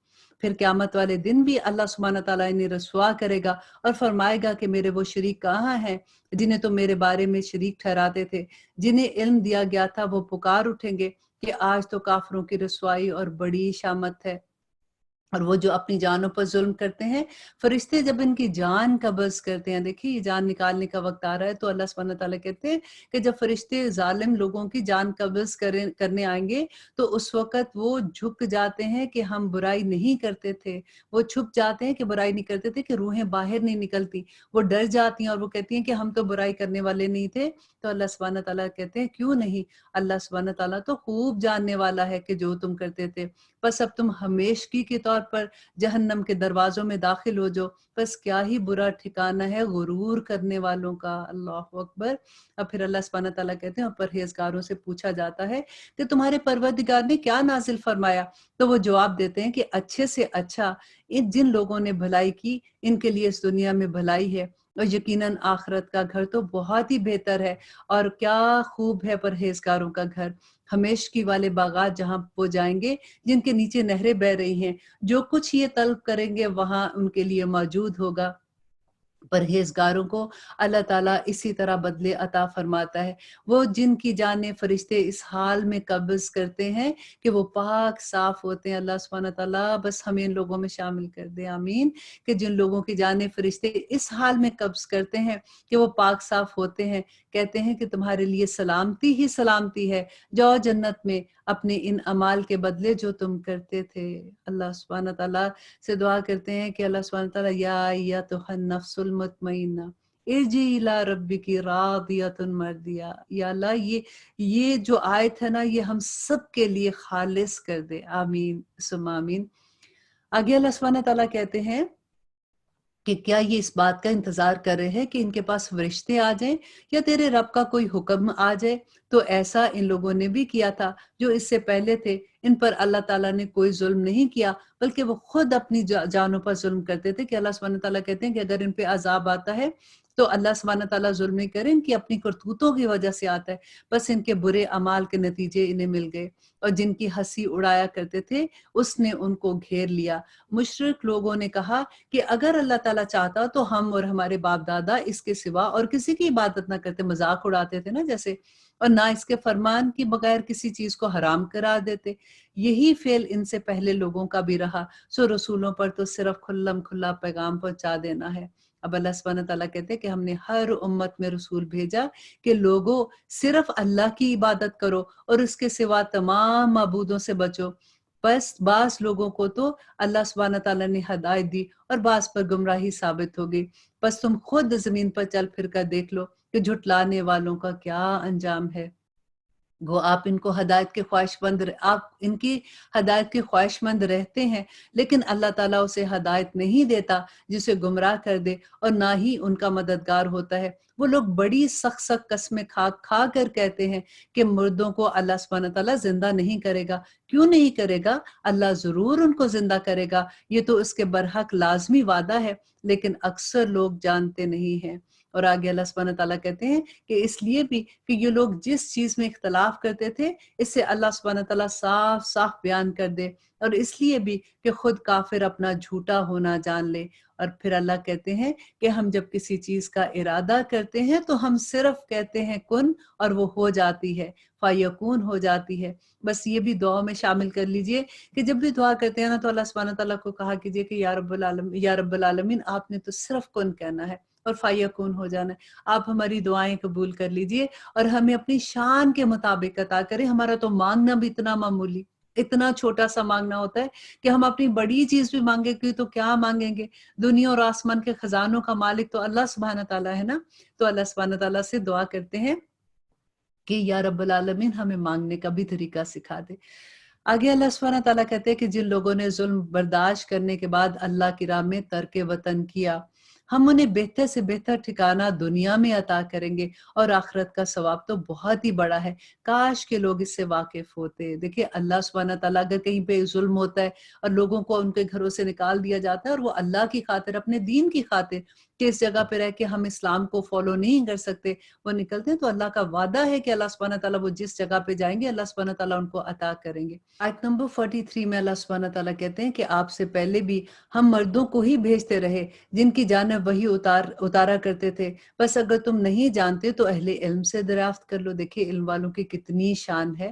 [SPEAKER 1] फिर क़यामत वाले दिन भी अल्लाह सुब्हानहू तआला इन्हें रसवा करेगा और फरमाएगा कि मेरे वो शरीक कहाँ हैं जिन्हें तुम मेरे बारे में शरीक ठहराते थे। जिन्हें इल्म दिया गया था वो पुकार उठेंगे कि आज तो काफिरों की रसवाई और बड़ी शामत है। और वो जो अपनी जानों पर जुल्म करते हैं, फरिश्ते जब इनकी जान कब्ज़ करते हैं, देखिए ये जान निकालने का वक्त आ रहा है, तो अल्लाह सुब्हानहू तआला कहते हैं कि जब फरिश्ते जालिम लोगों की जान कब्ज़ करने आएंगे, तो उस वक्त वो झुक जाते हैं कि हम बुराई नहीं करते थे। वो छुप जाते हैं कि बुराई नहीं करते थे, कि रूहें बाहर नहीं निकलती। वो डर जाती हैं और वो कहती हैं कि हम तो बुराई करने वाले नहीं थे। तो अल्लाह सुब्हानहू तआला कहते हैं क्यों नहीं, अल्लाह सुब्हानहू तआला तो खूब जानने वाला है कि जो तुम करते थे। बस अब तुम हमेशगी के तौर पर जहन्नम के दरवाजों में दाखिल हो जाओ। बस क्या ही बुरा ठिकाना है गुरूर करने वालों का। अल्लाहु अकबर। अब फिर अल्लाह सुब्हानहू तआला कहते हैं और परहेजगारों से पूछा जाता है कि तुम्हारे परवरदिगार ने क्या नाजिल फरमाया, तो वो जवाब देते हैं कि अच्छे से अच्छा, इन जिन लोगों ने भलाई की इनके लिए इस दुनिया में भलाई है, और यकीनन आखिरत का घर तो बहुत ही बेहतर है। और क्या खूब है परहेजगारों का घर, हमेशगी वाले बागात जहां वो जाएंगे जिनके नीचे नहरें बह रही हैं। जो कुछ ये तलब करेंगे वहां उनके लिए मौजूद होगा। परहेजगारों को अल्लाह ताला इसी तरह बदले अता फरमाता है। वो जिनकी जानें फरिश्ते इस हाल में कब्ज़ करते हैं कि वो पाक साफ होते हैं। अल्लाह सुब्हानहू तआला बस हमें इन लोगों में शामिल कर दे, आमीन। कि जिन लोगों की जानें फरिश्ते इस हाल में कब्ज़ करते हैं कि वो पाक साफ होते हैं, कहते हैं कि तुम्हारे लिए सलामती ही सलामती है, जाओ जन्नत में अपने इन अमाल के बदले जो तुम करते थे। अल्लाह सुब्हानहू तआला से दुआ करते हैं कि अल्लाह सुब्हानहू तआला या अय्यतुहन नफ्सुल मुतमइन्ना इरजी इला रब्बिकी रादियतुन मर्दिया। या अल्लाह ये जो आयत है ना, ये हम सब के लिए खालिस कर दे, आमीन सुम्मा आमीन। आगे अल्लाह सुब्हानहू तआला कहते हैं कि क्या ये इस बात का इंतजार कर रहे हैं कि इनके पास फरिश्ते आ जाएं या तेरे रब का कोई हुक्म आ जाए, تو ایسا ان لوگوں نے بھی کیا تھا جو اس سے پہلے تھے، ان پر اللہ تعالیٰ نے کوئی ظلم نہیں کیا، بلکہ وہ خود اپنی جانوں پر ظلم کرتے تھے، کہ اللہ سبحانہ تعالیٰ کہتے ہیں کہ اگر ان پہ عذاب آتا ہے تو اللہ سبحانہ تعالیٰ ظلم نہیں کرے، ان کی اپنی کرتوتوں کی وجہ سے آتا ہے، بس ان کے برے اعمال کے نتیجے انہیں مل گئے، اور جن کی ہنسی اڑایا کرتے تھے اس نے ان کو گھیر لیا۔ مشرک لوگوں نے کہا کہ اگر اللہ تعالیٰ چاہتا تو ہم اور ہمارے باپ دادا اس کے سوا اور کسی کی عبادت نہ کرتے، مذاق اڑاتے تھے نا جیسے، اور نہ اس کے فرمان کی بغیر کسی چیز کو حرام قرار دیتے۔ یہی فعل ان سے پہلے لوگوں کا بھی رہا، سو رسولوں پر تو صرف کھلم کھلا پیغام پہنچا دینا ہے۔ اب اللہ سبحانہ تعالیٰ کہتے ہیں کہ ہم نے ہر امت میں رسول بھیجا کہ لوگوں صرف اللہ کی عبادت کرو اور اس کے سوا تمام معبودوں سے بچو۔ بس بعض لوگوں کو تو اللہ سبحانہ تعالیٰ نے ہدایت دی اور بعض پر گمراہی ثابت ہو گئی، بس تم خود زمین پر چل پھر کر دیکھ لو کہ جھٹلانے والوں کا کیا انجام ہے۔ گو آپ ان کو ہدایت کے آپ ان کی ہدایت کے خواہش مند رہتے ہیں، لیکن اللہ تعالیٰ اسے ہدایت نہیں دیتا جسے گمراہ کر دے، اور نہ ہی ان کا مددگار ہوتا ہے۔ وہ لوگ بڑی سخت سخت قسمیں کھا کھا کر کہتے ہیں کہ مردوں کو اللہ سبحانہ تعالیٰ زندہ نہیں کرے گا۔ کیوں نہیں کرے گا؟ اللہ ضرور ان کو زندہ کرے گا، یہ تو اس کے برحق لازمی وعدہ ہے، لیکن اکثر لوگ جانتے نہیں ہیں۔ اور آگے اللہ سبحانہ تعالیٰ کہتے ہیں کہ اس لیے بھی کہ یہ لوگ جس چیز میں اختلاف کرتے تھے اس سے اللہ سبحانہ تعالیٰ صاف صاف بیان کر دے، اور اس لیے بھی کہ خود کافر اپنا جھوٹا ہونا جان لے۔ اور پھر اللہ کہتے ہیں کہ ہم جب کسی چیز کا ارادہ کرتے ہیں تو ہم صرف کہتے ہیں کن، اور وہ ہو جاتی ہے، فیکون ہو جاتی ہے۔ بس یہ بھی دعا میں شامل کر لیجئے کہ جب بھی دعا کرتے ہیں نا تو اللہ سبحانہ تعالیٰ کو کہا کیجئے کہ یا رب العالمین آپ نے تو صرف کن کہنا ہے اور فیکون ہو جانا ہے۔ آپ ہماری دعائیں قبول کر لیجئے اور ہمیں اپنی شان کے مطابق عطا کریں۔ ہمارا تو مانگنا بھی اتنا معمولی، اتنا چھوٹا سا مانگنا ہوتا ہے کہ ہم اپنی بڑی چیز بھی مانگیں گے تو کیا مانگیں گے؟ دنیا اور آسمان کے خزانوں کا مالک تو اللہ سبحانہ تعالیٰ ہے نا۔ تو اللہ سبحانہ تعالیٰ سے دعا کرتے ہیں کہ یا رب العالمین ہمیں مانگنے کا بھی طریقہ سکھا دے۔ آگے اللہ سبحانہ تعالیٰ کہتے ہیں کہ جن لوگوں نے ظلم برداشت کرنے کے بعد اللہ کی راہ میں ترک وطن کیا، ہم انہیں بہتر سے بہتر ٹھکانہ دنیا میں عطا کریں گے، اور آخرت کا ثواب تو بہت ہی بڑا ہے، کاش کہ لوگ اس سے واقف ہوتے۔ دیکھیں اللہ سبحانہ تعالیٰ اگر کہیں پہ ظلم ہوتا ہے اور لوگوں کو ان کے گھروں سے نکال دیا جاتا ہے، اور وہ اللہ کی خاطر، اپنے دین کی خاطر کہ اس جگہ پہ رہ کے ہم اسلام کو فالو نہیں کر سکتے، وہ نکلتے ہیں، تو اللہ کا وعدہ ہے کہ اللہ سبحانہ تعالیٰ وہ جس جگہ پہ جائیں گے اللہ سبحانہ تعالیٰ ان کو عطا کریں گے۔ آیت نمبر 43 میں اللہ سبحانہ تعالیٰ کہتے ہیں کہ آپ سے پہلے بھی ہم مردوں کو ہی بھیجتے رہے جن کی جانب وحی اتارا کرتے تھے، بس اگر تم نہیں جانتے تو اہل علم سے دریافت کر لو۔ دیکھیے علم والوں کی کتنی شان ہے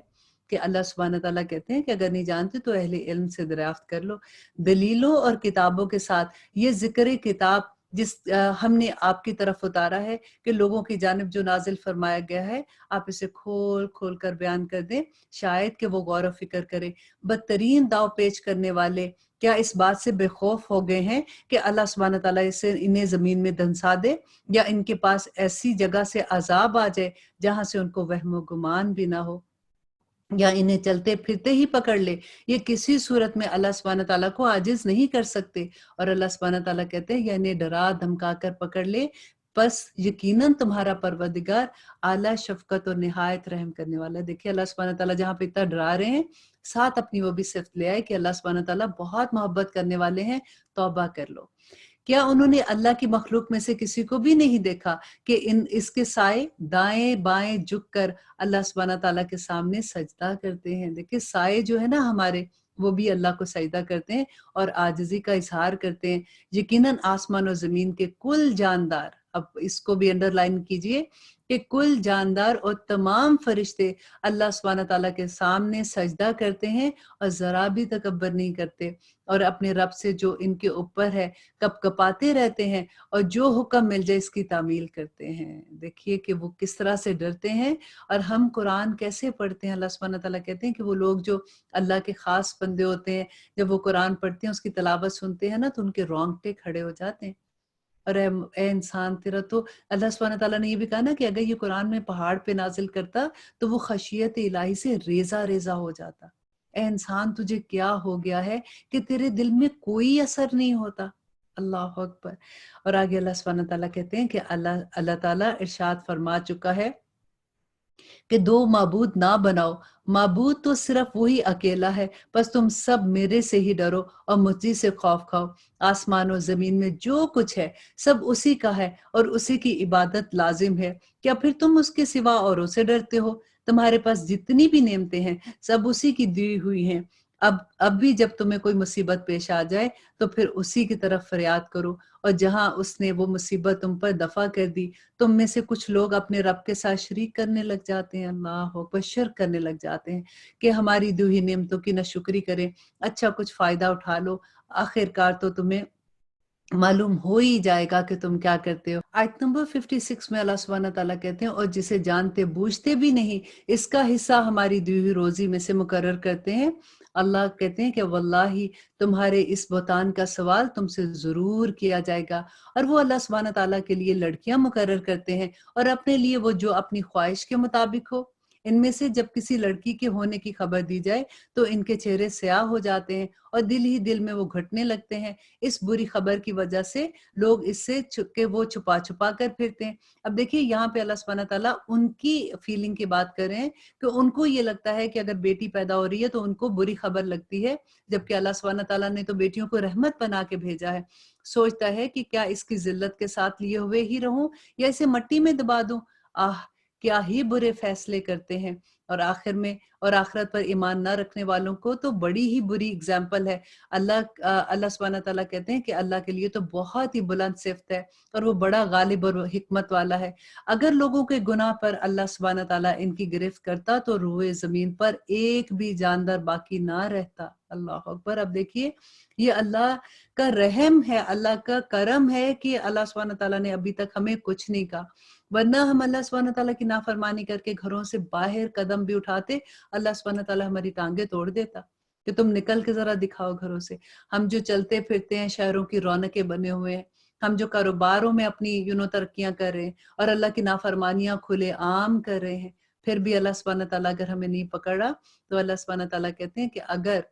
[SPEAKER 1] کہ اللہ سبحانہ تعالیٰ کہتے ہیں کہ اگر نہیں جانتے تو اہل علم سے دریافت کر لو۔ دلیلوں اور کتابوں کے ساتھ یہ ذکر کتاب جس ہم نے آپ کی طرف اتارا ہے کہ لوگوں کی جانب جو نازل فرمایا گیا ہے، آپ اسے کھول کھول کر بیان کر دیں، شاید کہ وہ غور و فکر کرے۔ بدترین داؤ پیچ کرنے والے کیا اس بات سے بے خوف ہو گئے ہیں کہ اللہ سبحانہ تعالیٰ انہیں زمین میں دھنسا دے، یا ان کے پاس ایسی جگہ سے عذاب آ جائے جہاں سے ان کو وہم و گمان بھی نہ ہو، یا انہیں چلتے پھرتے ہی پکڑ لے؟ یہ کسی صورت میں اللہ سبحانہ تعالیٰ کو عاجز نہیں کر سکتے۔ اور اللہ سبحانہ تعالیٰ کہتے ہیں یا انہیں ڈرا دھمکا کر پکڑ لے، بس یقیناً تمہارا پروردگار اعلیٰ شفقت اور نہایت رحم کرنے والا ہے۔ دیکھیے اللہ سبحانہ تعالیٰ جہاں پہ اتنا ڈرا رہے ہیں، ساتھ اپنی وہ بھی صفت لے آئے کہ اللہ سبحانہ تعالیٰ بہت محبت کرنے والے ہیں، توبہ کر لو۔ کیا انہوں نے اللہ کی مخلوق میں سے کسی کو بھی نہیں دیکھا کہ اس کے سائے دائیں بائیں جھک کر اللہ سبحانہ تعالیٰ کے سامنے سجدہ کرتے ہیں؟ دیکھیں سائے جو ہے نا ہمارے، وہ بھی اللہ کو سجدہ کرتے ہیں اور عاجزی کا اظہار کرتے ہیں۔ یقیناً آسمان و زمین کے کل جاندار، اب اس کو بھی انڈر لائن کیجئے کہ کل جاندار اور تمام فرشتے اللہ سبحانہ تعالیٰ کے سامنے سجدہ کرتے ہیں اور ذرا بھی تکبر نہیں کرتے، اور اپنے رب سے جو ان کے اوپر ہے کپ کپاتے رہتے ہیں، اور جو حکم مل جائے اس کی تعمیل کرتے ہیں۔ دیکھیے کہ وہ کس طرح سے ڈرتے ہیں۔ اور ہم قرآن کیسے پڑھتے ہیں؟ اللہ سبحانہ تعالیٰ کہتے ہیں کہ وہ لوگ جو اللہ کے خاص بندے ہوتے ہیں، جب وہ قرآن پڑھتے ہیں، اس کی تلاوت سنتے ہیں نا، تو ان کے رونگٹے کھڑے ہو جاتے ہیں۔ اور اے انسان تیرا تو، اللہ سبحانہ تعالیٰ نے یہ بھی کہا نا کہ اگر یہ قرآن میں پہاڑ پہ نازل کرتا تو وہ خشیت الہی سے ریزہ ریزہ ہو جاتا۔ اے انسان تجھے کیا ہو گیا ہے کہ تیرے دل میں کوئی اثر نہیں ہوتا؟ اللہ اکبر۔ اور آگے اللہ سبحانہ تعالیٰ کہتے ہیں کہ اللہ تعالیٰ ارشاد فرما چکا ہے کہ दो माबूद ना बनाओ, माबूद तो सिर्फ वही अकेला है, बस तुम सब मेरे से ही डरो और मुझी से खौफ खाओ। आसमान और जमीन में जो कुछ है सब उसी का है और उसी की इबादत लाजिम है। क्या फिर तुम उसके सिवा औरों से डरते हो? तुम्हारे पास जितनी भी नेमतें हैं सब उसी की दी हुई हैं। अब भी जब तुम्हें कोई मुसीबत पेश आ जाए तो फिर उसी की तरफ फरियाद करो, और जहां उसने वो मुसीबत तुम पर दफा कर दी, तुम में से कुछ लोग अपने रब के साथ शरीक करने लग जाते हैं, अल्लाह अकबर, शिर्क करने लग जाते हैं कि हमारी दी हुई नेमतों की नशुक्री करें, अच्छा कुछ फायदा उठा लो, आखिरकार तो तुम्हें मालूम हो ही जाएगा कि तुम क्या करते हो। आयत नंबर 56 में अल्लाह सुब्हानहू तआला कहते हैं, और जिसे जानते बूझते भी नहीं इसका हिस्सा हमारी दी हुई रोजी में से मुकर्रर करते हैं। अल्लाह कहते हैं कि वल्लाही तुम्हारे इस बहतान का सवाल तुमसे जरूर किया जाएगा। और वो अल्लाह सुब्हानहू तआला के लिए लड़कियां मुकर्रर करते हैं और अपने लिए वो जो अपनी ख्वाहिश के मुताबिक हो। इनमें से जब किसी लड़की के होने की खबर दी जाए तो इनके चेहरे स्याह हो जाते हैं और दिल ही दिल में वो घटने लगते हैं। इस बुरी खबर की वजह से लोग इससे छुपके वो छुपा छुपा कर फिरते हैं। अब देखिए यहाँ पे अल्लाह सुब्हानहू तआला उनकी फीलिंग की बात कर रहे हैं कि उनको ये लगता है कि अगर बेटी पैदा हो रही है तो उनको बुरी खबर लगती है, जबकि अल्लाह सुब्हानहू तआला ने तो बेटियों को रहमत बना के भेजा है। सोचता है कि क्या इसकी जिल्लत के साथ लिए हुए ही रहूं या इसे मट्टी में दबा दूं। आह, क्या ही बुरे फैसले करते हैं। और आखिर में और आखिरत पर ईमान न रखने वालों को तो बड़ी ही बुरी एग्जाम्पल है। अल्लाह सुब्हानहू तआला कहते हैं कि अल्लाह के लिए तो बहुत ही बुलंद सिफ्त है और वो बड़ा गालिब और हिकमत वाला है। अगर लोगों के गुनाह पर अल्लाह सुब्हानहू तआला इनकी गिरफ्त करता तो रूए जमीन पर एक भी जानदार बाकी ना रहता। अल्लाह अकबर। अब देखिए ये अल्लाह का रहम है, अल्लाह का करम है कि अल्लाह सुब्हानहू तआला ने अभी तक हमें कुछ नहीं कहा, वरना हम अल्लाह सुब्हानहू तआला की नाफरमानी करके घरों से बाहर कदम भी उठाते, अल्लाह सुब्हानहू तआला हमारी टांगे तोड़ देता कि तुम निकल के जरा दिखाओ घरों से। हम जो चलते फिरते हैं, शहरों की रौनकें बने हुए हैं, हम जो कारोबारों में अपनी तरक्कियां कर रहे हैं और अल्लाह की नाफरमानियां खुले आम कर रहे हैं, फिर भी अल्लाह सुब्हानहू तआला अगर हमें नहीं पकड़ा तो अल्लाह सुब्हानहू तआला कहते हैं कि अगर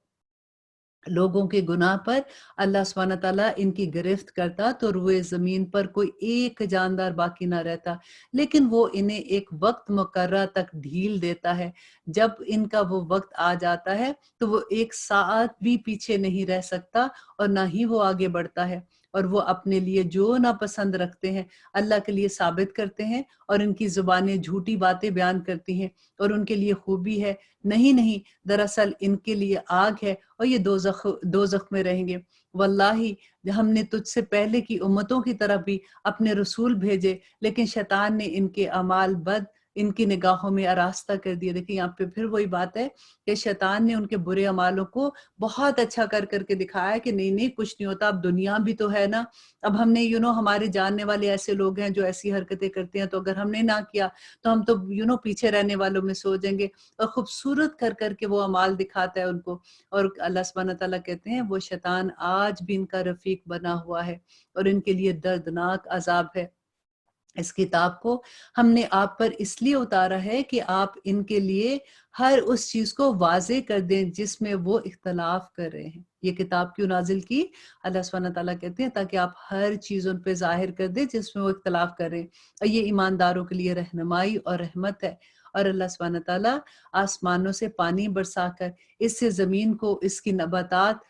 [SPEAKER 1] लोगों के गुनाह पर अल्लाह सुब्हानहू तआला इनकी गिरफ्त करता तो रुए जमीन पर कोई एक जानदार बाकी ना रहता। लेकिन वो इन्हें एक वक्त मुकर्रर तक ढील देता है। जब इनका वो वक्त आ जाता है तो वो एक साथ भी पीछे नहीं रह सकता और ना ही वो आगे बढ़ता है। और वो अपने लिए जो नापसंद रखते हैं अल्लाह के लिए साबित करते हैं और इनकी जुबानें झूठी बातें बयान करती हैं और उनके लिए खूबी है। नहीं नहीं, दरअसल इनके लिए आग है और ये दोज़ख में रहेंगे। वल्लाही हमने तुझसे पहले की उम्मतों की तरफ भी अपने रसूल भेजे, लेकिन शैतान ने इनके अमाल बद इनकी निगाहों में आरास्ता कर दिया। देखिए यहाँ पे फिर वही बात है कि शैतान ने उनके बुरे अमालों को बहुत अच्छा कर करके दिखाया कि नहीं नहीं कुछ नहीं होता, अब दुनिया भी तो है ना। अब हमने हमारे जानने वाले ऐसे लोग हैं जो ऐसी हरकतें करते हैं, तो अगर हमने ना किया तो हम तो पीछे रहने वालों में सो जाएंगे। और खूबसूरत कर करके वो अमाल दिखाता है उनको। और अल्लाह सुब्हानहू तआला कहते हैं वो शैतान आज भी इनका रफीक बना हुआ है और इनके लिए दर्दनाक अजाब है। इस किताब को हमने आप पर इसलिए उतारा है कि आप इनके लिए हर उस चीज को वाजे कर दें जिसमें वो इख्तलाफ कर रहे हैं। ये किताब क्यों नाजिल की? अल्लाह सुब्हानहू तआला कहते हैं ताकि आप हर चीज उन पे जाहिर कर दें जिसमें वो इख्तलाफ कर रहे हैं, और ये ईमानदारों के लिए रहनुमाई और रहमत है। और अल्लाह सुब्हानहू तआला आसमानों से पानी बरसाकर इससे जमीन को इसकी नबातात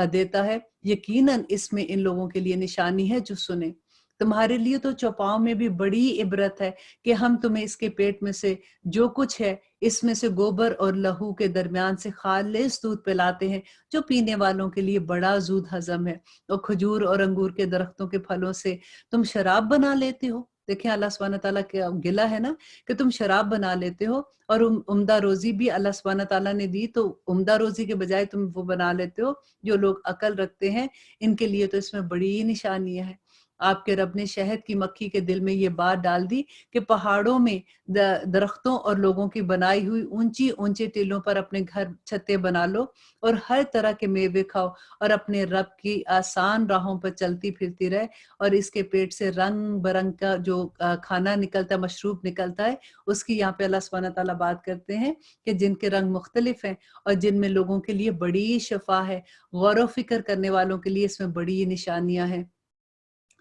[SPEAKER 1] देता है। यकीनन इसमें इन लोगों के लिए निशानी है जो सुने। तुम्हारे लिए तो चौपाओं में भी बड़ी इबरत है कि हम तुम्हें इसके पेट में से जो कुछ है इसमें से गोबर और लहू के दरमियान से खालिस दूध पिलाते हैं जो पीने वालों के लिए बड़ा जूद हजम है। और खजूर और अंगूर के दरख्तों के फलों से तुम शराब बना लेते हो। देखें अल्लाह सुब्हानहू तआला के गिला है ना कि तुम शराब बना लेते हो, और उम्दा रोजी भी अल्लाह सुब्हानहू तआला ने दी, तो उम्दा रोजी के बजाय तुम वो बना लेते हो। जो लोग अकल रखते हैं इनके लिए तो इसमें बड़ी निशानियां है। आपके रब ने शहद की मक्खी के दिल में ये बात डाल दी कि पहाड़ों में दरख्तों और लोगों की बनाई हुई ऊंची ऊंचे टीलों पर अपने घर छतें बना लो और हर तरह के मेवे खाओ और अपने रब की आसान राहों पर चलती फिरती रहे। और इसके पेट से रंग बरंग का जो खाना निकलता है, मशरूब निकलता है, उसकी यहाँ पे अल्लाह सुब्हानहू तआला बात करते हैं कि जिनके रंग मुख्तलिफ हैं और जिनमें लोगों के लिए बड़ी शफा है। गौर व फिक्र करने वालों के लिए इसमें बड़ी निशानियां हैं।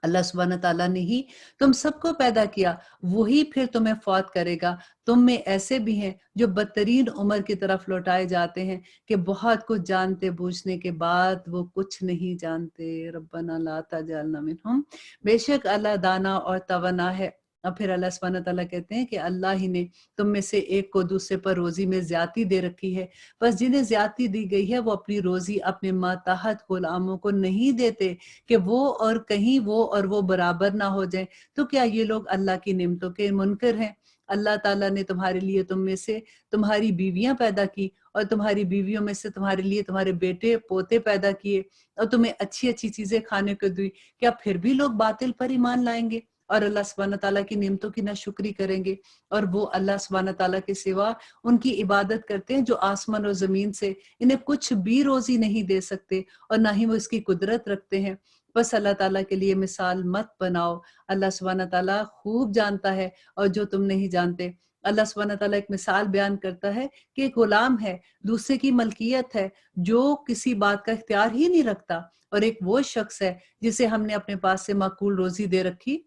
[SPEAKER 1] अल्लाह सुब्हान ताला ने ही तुम सबको पैदा किया, वही फिर तुम्हें फौत करेगा। तुम में ऐसे भी हैं जो बदतरीन उम्र की तरफ लौटाए जाते हैं कि बहुत कुछ जानते बूझने के बाद वो कुछ नहीं जानते। रब्बना ला तजअलना मिनहुम। बेशक अल्लाह दाना और तवाना है। और फिर अल्लाह सुब्हान ताला कहते हैं कि अल्लाह ही ने तुम में से एक को दूसरे पर रोजी में ज्यादती दे रखी है। बस जिन्हें ज्यादती दी गई है वो अपनी रोजी अपने मातहत गुलामों को नहीं देते कि वो और वो बराबर ना हो जाए। तो क्या ये लोग अल्लाह की नेमतों के मुनकर हैं? अल्लाह ताला ने तुम्हारे लिए तुम में से तुम्हारी बीवियां पैदा की और तुम्हारी बीवियों में से तुम्हारे लिए तुम्हारे बेटे पोते पैदा किए और तुम्हें अच्छी अच्छी चीजें खाने को दी। क्या फिर भी लोग बातिल पर ईमान लाएंगे और अल्लाह सुब्हान ताला की नेमतों की नाशुक्री करेंगे? और वो अल्लाह सुब्हान ताला के सिवा उनकी इबादत करते हैं जो आसमान और जमीन से इन्हें कुछ भी रोजी नहीं दे सकते और ना ही वो इसकी कुदरत रखते हैं। बस अल्लाह ताला के लिए मिसाल मत बनाओ। अल्लाह सुब्हान ताला खूब जानता है और जो तुम नहीं जानते। अल्लाह सुब्हान ताला एक मिसाल बयान करता है कि एक गुलाम है, दूसरे की मलकियत है, जो किसी बात का इख्तियार ही नहीं रखता, और एक वो शख्स है जिसे हमने अपने पास से माकूल रोजी दे रखी,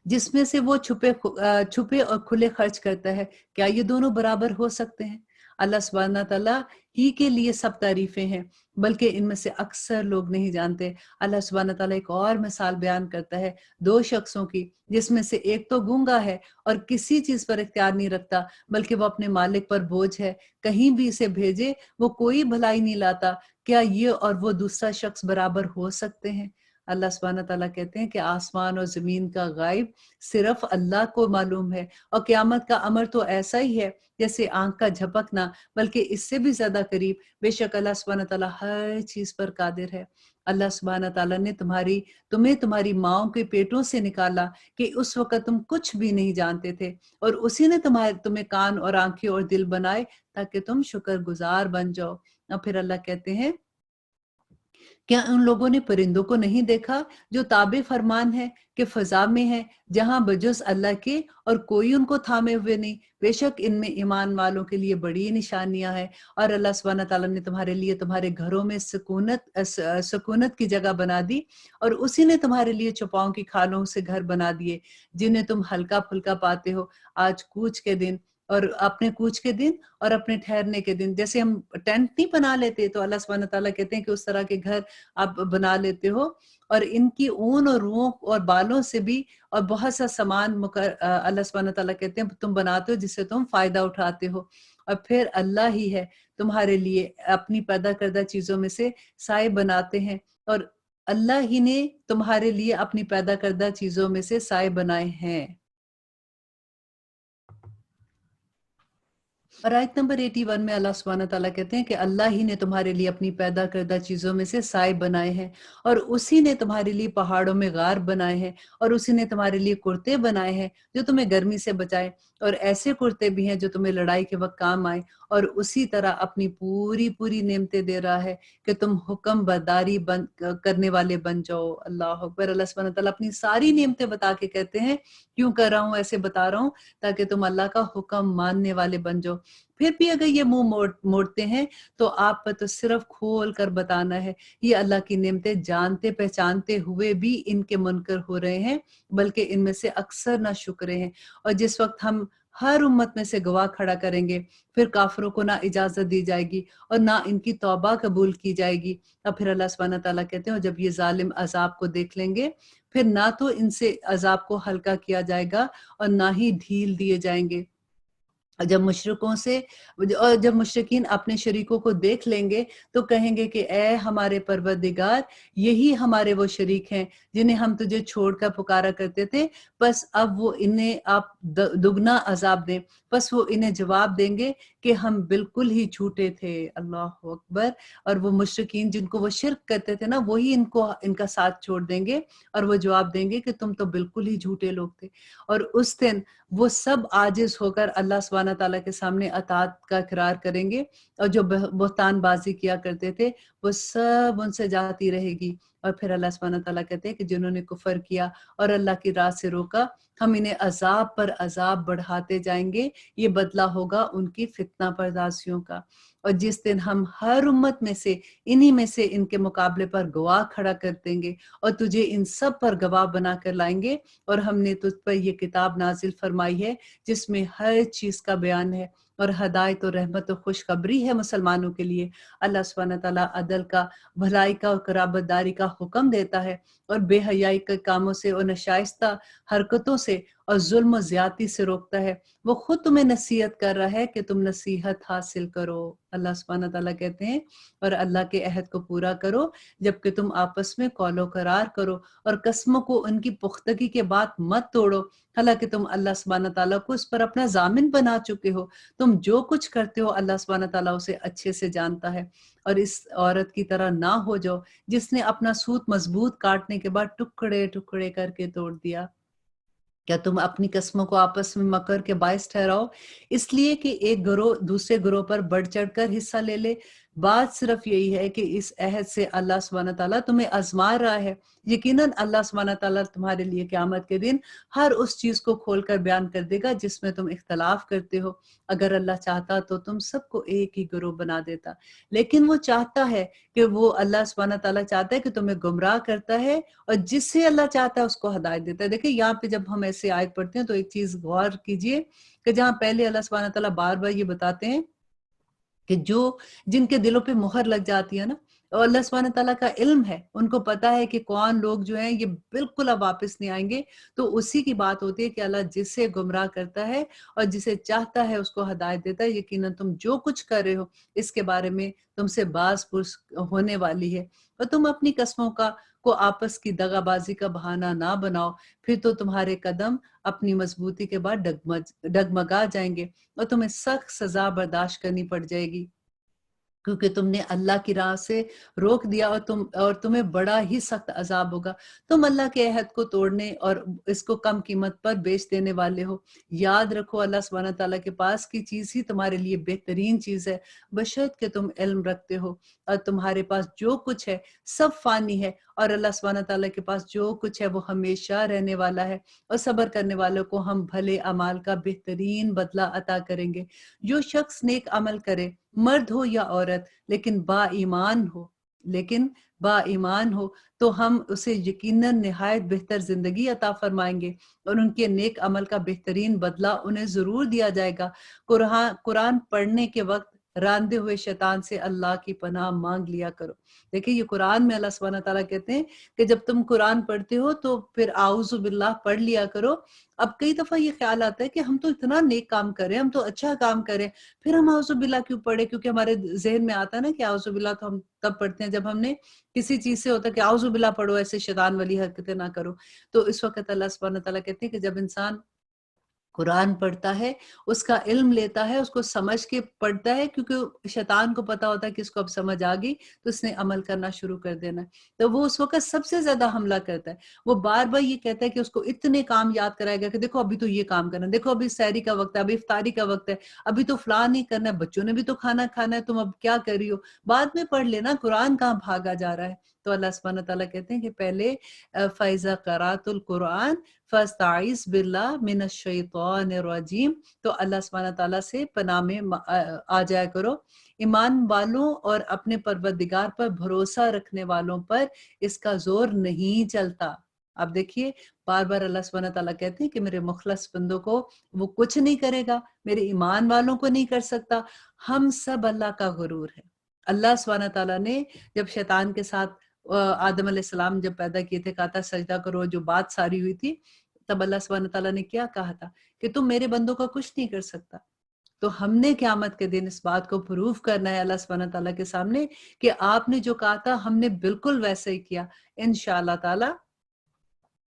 [SPEAKER 1] जिसमें से वो छुपे और खुले खर्च करता है। क्या ये दोनों बराबर हो सकते हैं? अल्लाह सुब्हान तआला ही के लिए सब तारीफें हैं, बल्कि इनमें से अक्सर लोग नहीं जानते। अल्लाह सुब्हान तआला एक और मिसाल बयान करता है दो शख्सों की, जिसमें से एक तो गूंगा है और किसी चीज पर इख्तियार नहीं रखता, बल्कि वो अपने मालिक पर बोझ है, कहीं भी इसे भेजे वो कोई भलाई नहीं लाता। क्या ये और वो दूसरा शख्स बराबर हो सकते हैं? अल्लाह सुब्हान तआला कहते हैं कि आसमान और जमीन का गायब सिर्फ अल्लाह को मालूम है, और क़यामत का अमर तो ऐसा ही है जैसे आंख का झपकना, बल्कि इससे भी ज्यादा करीब। बेशक अल्लाह सुब्हान तआला हर चीज पर कादिर है। अल्लाह सुब्हान तआला ने तुम्हें तुम्हारी माओ के पेटों से निकाला कि उस वक्त तुम कुछ भी नहीं जानते थे, और उसी ने तुम्हें कान और आंखें और दिल बनाए ताकि तुम शुक्रगुजार बन जाओ। और फिर अल्लाह कहते हैं, क्या उन लोगों ने परिंदों को नहीं देखा जो ताबे फरमान है कि फजा में है, जहां बजुस अल्लाह के और कोई उनको थामे हुए नहीं? बेशक इनमें ईमान वालों के लिए बड़ी निशानियां हैं। और अल्लाह सुब्हान ताला ने तुम्हारे लिए तुम्हारे घरों में सुकूनत की जगह बना दी, और उसी ने तुम्हारे लिए चौपाओं की खालों से घर बना दिए जिन्हें तुम हल्का फुल्का पाते हो आज कूच के दिन, और अपने कूच के दिन और अपने ठहरने के दिन। जैसे हम टेंट नहीं बना लेते, तो अल्लाह सुब्हान ताला कहते हैं कि उस तरह के घर आप बना लेते हो, और इनकी ऊन और रूहों और बालों से भी और बहुत सा सामान अल्लाह सुब्हान ताला कहते हैं तुम बनाते हो जिससे तुम फायदा उठाते हो। और फिर अल्लाह ही है तुम्हारे लिए अपनी पैदा करदा चीजों में से साए बनाते हैं, और अल्लाह ही ने तुम्हारे लिए अपनी पैदा करदा चीजों में से साए बनाए हैं। और आयत नंबर 81 में अल्लाह सुब्हान तआला कहते हैं कि अल्लाह ही ने तुम्हारे लिए अपनी पैदा करदा चीजों में से साए बनाए हैं, और उसी ने तुम्हारे लिए पहाड़ों में गार बनाए हैं, और उसी ने तुम्हारे लिए कुर्ते बनाए हैं जो तुम्हें गर्मी से बचाए, और ऐसे कुर्ते भी हैं जो तुम्हें लड़ाई के वक्त काम आए। और उसी तरह अपनी पूरी पूरी नेमतें दे रहा है कि तुम हुक्म बरदारी करने वाले बन जाओ। अल्लाह अकबर। अल्लाह सुब्हान तआला अपनी सारी नेमतें बता के कहते हैं, क्यों कर रहा हूँ, ऐसे बता रहा हूँ ताकि तुम अल्लाह का हुक्म मानने वाले बन जाओ। फिर भी अगर ये मुंह मोड़ते हैं तो आप पर तो सिर्फ खोल कर बताना है, ये अल्लाह की नेमतें जानते पहचानते हुए भी इनके मुनकर हो रहे हैं, बल्कि इनमें से अक्सर ना शुक्र हैं। और जिस वक्त हम हर उम्मत में से गवाह खड़ा करेंगे, फिर काफिरों को ना इजाजत दी जाएगी और ना इनकी तौबा कबूल की जाएगी। अब फिर अल्लाह सुब्हान तआला कहते हैं, और जब ये जालिम अजाब को देख लेंगे, फिर ना तो इनसे अजाब को हल्का किया जाएगा और ना ही ढील दिए जाएंगे। जब मुशरिकीन अपने शरीकों को देख लेंगे तो कहेंगे कि ए हमारे परवरदिगार, यही हमारे वो शरीक हैं जिन्हें हम तुझे छोड़कर पुकारा करते थे, बस अब वो इन्हें आप दुगना अजाब दें। बस वो इन्हें जवाब देंगे कि हम बिल्कुल ही झूठे थे। अल्लाह अकबर। और वो मुशरिकीन जिनको वो शिर्क करते थे ना, वही इनको इनका साथ छोड़ देंगे, और वो जवाब देंगे कि तुम तो बिल्कुल ही झूठे लोग थे। और उस दिन वो सब आजिज होकर अल्लाह सुब्हान तआला के सामने अतात का इकरार करेंगे, और जो बहतान बाजी किया करते थे वो सब उनसे जाती रहेगी। اور پھر اللہ سبحانہ تعالیٰ کہتے ہیں کہ جنہوں نے کفر کیا اور اللہ کی راہ سے روکا ہم انہیں عذاب پر عذاب بڑھاتے جائیں گے، یہ بدلہ ہوگا ان کی فتنہ پردازیوں کا۔ اور جس دن ہم ہر امت میں سے انہی میں سے ان کے مقابلے پر گواہ کھڑا کر دیں گے اور تجھے ان سب پر گواہ بنا کر لائیں گے، اور ہم نے تجھ پر یہ کتاب نازل فرمائی ہے جس میں ہر چیز کا بیان ہے اور ہدایت و رحمت و خوشخبری ہے مسلمانوں کے لیے۔ اللہ سبحانہ تعالیٰ عدل کا، بھلائی کا اور قرابت داری کا حکم دیتا ہے اور بے حیائی کے کاموں سے اور ناشائستہ حرکتوں سے اور ظلم و زیادتی سے روکتا ہے۔ وہ خود تمہیں نصیحت کر رہا ہے کہ تم نصیحت حاصل کرو۔ اللہ سبحانہ تعالیٰ کہتے ہیں اور اللہ کے عہد کو پورا کرو جبکہ تم آپس میں قول و قرار کرو اور قسموں کو ان کی پختگی کے بعد مت توڑو، حالانکہ تم اللہ سبحانہ تعالیٰ کو اس پر اپنا ضامن بنا چکے ہو۔ تم جو کچھ کرتے ہو اللہ سبحانہ تعالیٰ اسے اچھے سے جانتا ہے۔ اور اس عورت کی طرح نہ ہو جاؤ جس نے اپنا سوت مضبوط کاٹنے کے بعد ٹکڑے ٹکڑے کر کے توڑ دیا۔ کیا تم اپنی قسموں کو آپس میں مکر کے باعث ٹھہراؤ اس لیے کہ ایک گروہ دوسرے گروہ پر بڑھ چڑھ کر حصہ لے لے؟ بات صرف یہی ہے کہ اس عہد سے اللہ سبحانہ تعالیٰ تمہیں آزما رہا ہے۔ یقیناً اللہ سبحانہ تعالیٰ تمہارے لیے قیامت کے دن ہر اس چیز کو کھول کر بیان کر دے گا جس میں تم اختلاف کرتے ہو۔ اگر اللہ چاہتا تو تم سب کو ایک ہی گروہ بنا دیتا، لیکن وہ چاہتا ہے کہ وہ اللہ سبحانہ تعالیٰ چاہتا ہے کہ تمہیں گمراہ کرتا ہے اور جس سے اللہ چاہتا ہے اس کو ہدایت دیتا ہے۔ دیکھیں یہاں پہ جب ہم ایسے آیت پڑھتے ہیں تو ایک چیز غور کیجئے کہ جہاں پہلے اللہ سبحانہ تعالیٰ بار بار یہ بتاتے ہیں کہ جن کے دلوں پہ مہر لگ جاتی ہے نا، اور اللہ سبحانہ تعالیٰ کا علم ہے، ان کو پتا ہے کہ کون لوگ جو ہیں یہ بالکل اب واپس نہیں آئیں گے، تو اسی کی بات ہوتی ہے کہ اللہ جسے گمراہ کرتا ہے اور جسے چاہتا ہے اس کو ہدایت دیتا ہے۔ یقیناً تم جو کچھ کر رہے ہو اس کے بارے میں تم سے باز پرس ہونے والی ہے، اور تم اپنی قسموں کو آپس کی دغا بازی کا بہانہ نہ بناؤ، پھر تو تمہارے قدم اپنی مضبوطی کے بعد ڈگمگا جائیں گے اور تمہیں سخت سزا برداشت کرنی پڑ جائے گی، کیونکہ تم نے اللہ کی راہ سے روک دیا اور تمہیں بڑا ہی سخت عذاب ہوگا۔ تم اللہ کے عہد کو توڑنے اور اس کو کم قیمت پر بیچ دینے والے ہو۔ یاد رکھو اللہ سبحانہ تعالیٰ کے پاس کی چیز ہی تمہارے لیے بہترین چیز ہے، بشرط کہ تم علم رکھتے ہو، اور تمہارے پاس جو کچھ ہے سب فانی ہے، اور اللہ سبحانہ تعالیٰ کے پاس جو کچھ ہے وہ ہمیشہ رہنے والا ہے، اور صبر کرنے والوں کو ہم بھلے اعمال کا بہترین بدلہ عطا کریں گے۔ جو شخص نیک عمل کرے، مرد ہو یا عورت، لیکن با ایمان ہو تو ہم اسے یقیناً نہایت بہتر زندگی عطا فرمائیں گے اور ان کے نیک عمل کا بہترین بدلہ انہیں ضرور دیا جائے گا۔ قرآن پڑھنے کے وقت راندے ہوئے شیطان سے اللہ کی پناہ مانگ لیا کرو۔ دیکھیں یہ قرآن میں اللہ سبحانہ تعالیٰ کہتے ہیں کہ جب تم قرآن پڑھتے ہو تو پھر اعوذ باللہ پڑھ لیا کرو۔ اب کئی دفعہ یہ خیال آتا ہے کہ ہم تو اتنا نیک کام کریں، ہم تو اچھا کام کریں، پھر ہم اعوذ باللہ کیوں پڑھے؟ کیونکہ ہمارے ذہن میں آتا ہے نا کہ اعوذ باللہ تو ہم تب پڑھتے ہیں جب ہم نے کسی چیز سے ہوتا ہے کہ اعوذ باللہ پڑھو، ایسے شیطان والی حرکتیں نہ کرو۔ تو اس وقت اللہ سبحانہ تعالیٰ کہتے ہیں کہ جب انسان قرآن پڑھتا ہے، اس کا علم لیتا ہے، اس کو سمجھ کے پڑھتا ہے، کیونکہ شیطان کو پتا ہوتا ہے کہ اس کو اب سمجھ آ گئی تو اس نے عمل کرنا شروع کر دینا ہے، تو وہ اس وقت سب سے زیادہ حملہ کرتا ہے۔ وہ بار بار یہ کہتا ہے کہ اس کو اتنے کام یاد کرائے گا کہ دیکھو ابھی تو یہ کام کرنا ہے، دیکھو ابھی سحری کا وقت ہے، ابھی افطاری کا وقت ہے، ابھی تو فلاں نہیں کرنا ہے، بچوں نے بھی تو کھانا کھانا ہے، تم اب کیا کر رہی ہو، بعد میں پڑھ لینا، قرآن کہاں بھاگا جا رہا ہے۔ تو اللہ سبحانہ تعالیٰ کہتے ہیں کہ پہلے فَإِذَا قَرَأْتُ الْقُرْآنَ فَاسْتَعِذْ بِاللَّهِ مِنَ الشَّيْطَانِ الرَّجِيمِ، تو اللہ سبحانہ تعالیٰ سے پناہ میں آ جایا کرو۔ ایمان والوں اور اپنے پروردگار پر بھروسہ رکھنے والوں پر اس کا زور نہیں چلتا۔ اب دیکھیے بار بار اللہ سبحانہ تعالیٰ کہتے ہیں کہ میرے مخلص بندوں کو وہ کچھ نہیں کرے گا، میرے ایمان والوں کو نہیں کر سکتا۔ ہم سب اللہ کا غرور ہے۔ اللہ سبحانہ تعالیٰ نے جب شیطان کے ساتھ آدم علیہ السلام جب پیدا کیے تھے، کہا تھا سجدہ کرو، جو بات ساری ہوئی تھی، تب اللہ سبحانہ تعالیٰ نے کیا کہا تھا کہ تم میرے بندوں کا کچھ نہیں کر سکتا۔ تو ہم نے قیامت کے دن اس بات کو پروف کرنا ہے اللہ سبحانہ تعالیٰ کے سامنے کہ آپ نے جو کہا تھا ہم نے بالکل ویسے ہی کیا انشاءاللہ تعالیٰ۔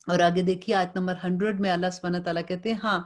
[SPEAKER 1] اور آگے دیکھیے آیت نمبر 100 میں اللہ سبحانہ تعالیٰ کہتے ہیں ہاں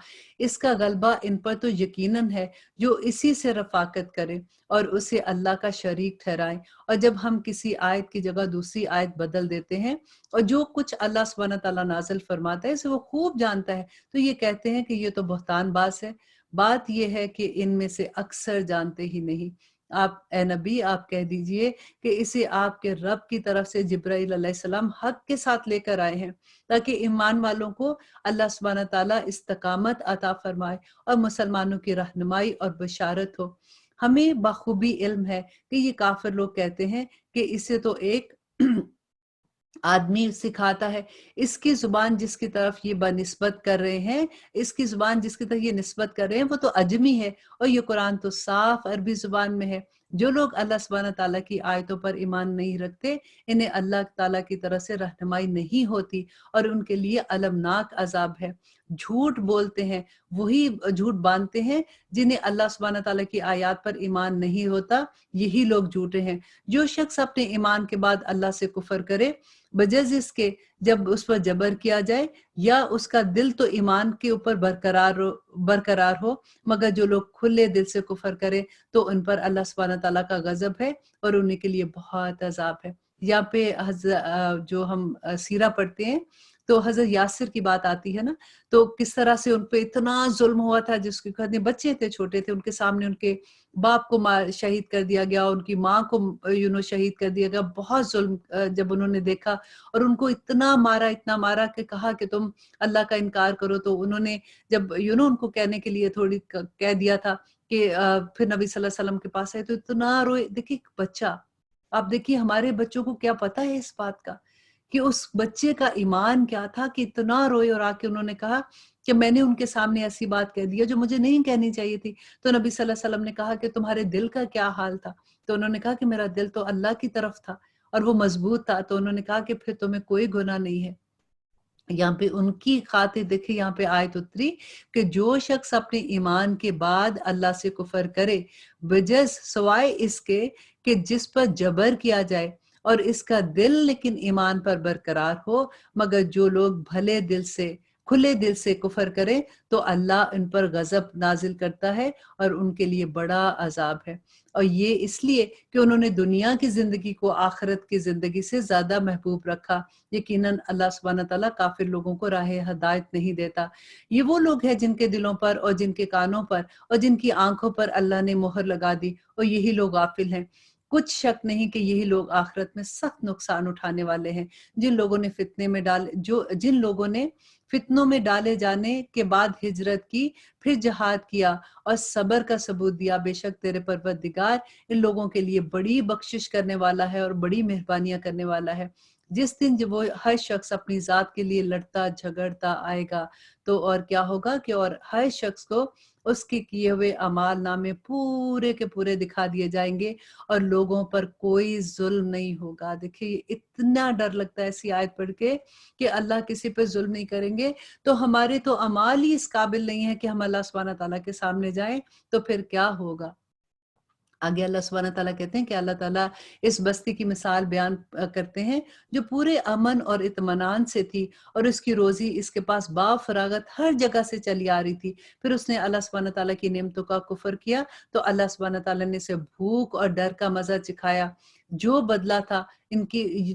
[SPEAKER 1] اس کا غلبہ ان پر تو یقیناً ہے جو اسی سے رفاقت کرے اور اسے اللہ کا شریک ٹھہرائیں، اور جب ہم کسی آیت کی جگہ دوسری آیت بدل دیتے ہیں اور جو کچھ اللہ سبحانہ تعالیٰ نازل فرماتا ہے اسے وہ خوب جانتا ہے، تو یہ کہتے ہیں کہ یہ تو بہتان باز ہے۔ بات یہ ہے کہ ان میں سے اکثر جانتے ہی نہیں۔ آپ اے نبی آپ کہہ دیجئے کہ اسے آپ کے رب کی طرف سے جبرائیل علیہ السلام حق کے ساتھ لے کر آئے ہیں، تاکہ ایمان والوں کو اللہ سبحانہ تعالیٰ استقامت عطا فرمائے اور مسلمانوں کی رہنمائی اور بشارت ہو۔ ہمیں بخوبی علم ہے کہ یہ کافر لوگ کہتے ہیں کہ اسے تو ایک آدمی سکھاتا ہے، اس کی زبان جس کی طرف یہ بنسبت کر رہے ہیں، اس کی زبان جس کی طرف یہ نسبت کر رہے ہیں وہ تو عجمی ہے، اور یہ قرآن تو صاف عربی زبان میں ہے۔ جو لوگ اللہ سبحانہ تعالیٰ کی آیتوں پر ایمان نہیں رکھتے، انہیں اللہ تعالیٰ کی طرف سے رہنمائی نہیں ہوتی اور ان کے لیے المناک عذاب ہے۔ جھوٹ بولتے ہیں، وہی جھوٹ باندھتے ہیں جنہیں اللہ سبحانہ تعالیٰ کی آیات پر ایمان نہیں ہوتا، یہی لوگ جھوٹے ہیں۔ جو شخص اپنے ایمان کے بعد اللہ سے کفر کرے بجز اس کے جب اس پر جبر کیا جائے یا اس کا دل تو ایمان کے اوپر برقرار ہو، مگر جو لوگ کھلے دل سے کفر کرے تو ان پر اللہ سبحانہ تعالیٰ کا غضب ہے اور ان کے لیے بہت عذاب ہے۔ یہاں پہ جو ہم سیرہ پڑھتے ہیں تو حضرت یاسر کی بات آتی ہے نا، تو کس طرح سے ان پہ اتنا ظلم ہوا تھا، جس کے بچے تھے، چھوٹے تھے، ان کے سامنے ان کے باپ کو شہید کر دیا گیا، ان کی ماں کو شہید کر دیا گیا، بہت ظلم جب انہوں نے دیکھا، اور ان کو اتنا مارا کہ کہا کہ تم اللہ کا انکار کرو، تو انہوں نے جب ان کو کہنے کے لیے تھوڑی کہہ دیا تھا کہ پھر نبی صلی اللہ علیہ وسلم کے پاس آئے تو اتنا روئے۔ دیکھیے بچہ، آپ دیکھیے ہمارے بچوں کو کیا پتا ہے اس بات کا کہ اس بچے کا ایمان کیا تھا کہ اتنا روئے، اور آ کے انہوں نے کہا کہ میں نے ان کے سامنے ایسی بات کہہ دیا جو مجھے نہیں کہنی چاہیے تھی۔ تو نبی صلی اللہ علیہ وسلم نے کہا کہ تمہارے دل کا کیا حال تھا؟ تو انہوں نے کہا کہ میرا دل تو اللہ کی طرف تھا اور وہ مضبوط تھا۔ تو انہوں نے کہا کہ پھر تمہیں کوئی گناہ نہیں ہے۔ یہاں پہ ان کی خاطر دیکھیں، یہاں پہ آیت اتری کہ جو شخص اپنے ایمان کے بعد اللہ سے کفر کرے بجز سوائے اس کے کہ جس پر جبر کیا جائے اور اس کا دل لیکن ایمان پر برقرار ہو، مگر جو لوگ کھلے دل سے کفر کریں تو اللہ ان پر غضب نازل کرتا ہے اور ان کے لیے بڑا عذاب ہے۔ اور یہ اس لیے کہ انہوں نے دنیا کی زندگی کو آخرت کی زندگی سے زیادہ محبوب رکھا۔ یقیناً اللہ سبحانہ تعالیٰ کافر لوگوں کو راہ ہدایت نہیں دیتا۔ یہ وہ لوگ ہیں جن کے دلوں پر اور جن کے کانوں پر اور جن کی آنکھوں پر اللہ نے مہر لگا دی، اور یہی لوگ غافل ہیں۔ کچھ شک نہیں کہ یہی لوگ آخرت میں سخت نقصان اٹھانے والے ہیں۔ جن لوگوں نے فتنوں میں ڈالے جانے کے بعد ہجرت کی، پھر جہاد کیا اور صبر کا ثبوت دیا، بے شک تیرے پروردگار ان لوگوں کے لیے بڑی بخشش کرنے والا ہے اور بڑی مہربانیاں کرنے والا ہے۔ جس دن جب وہ ہر شخص اپنی ذات کے لیے لڑتا جھگڑتا آئے گا تو اور کیا ہوگا کہ اور ہر شخص کو اس کے کیے ہوئے اعمال نامے پورے کے پورے دکھا دیے جائیں گے اور لوگوں پر کوئی ظلم نہیں ہوگا۔ دیکھیے اتنا ڈر لگتا ہے ایسی آیت پڑھ کے کہ اللہ کسی پہ ظلم نہیں کریں گے، تو ہمارے تو اعمال ہی اس قابل نہیں ہے کہ ہم اللہ سبحانہ تعالیٰ کے سامنے جائیں، تو پھر کیا ہوگا۔ آگے اللہ سبحانہ تعالیٰ کہتے ہیں کہ اللہ تعالیٰ اس بستی کی مثال بیان کرتے ہیں جو پورے امن اور اطمینان سے تھی، اور اس کی روزی اس کے پاس فراغت ہر جگہ سے چلی آ رہی تھی۔ پھر اس نے اللہ سبحانہ تعالیٰ کی نعمتوں کا کفر کیا تو اللہ سبحانہ تعالیٰ نے اسے بھوک اور ڈر کا مزہ چکھایا۔ جو بدلہ تھا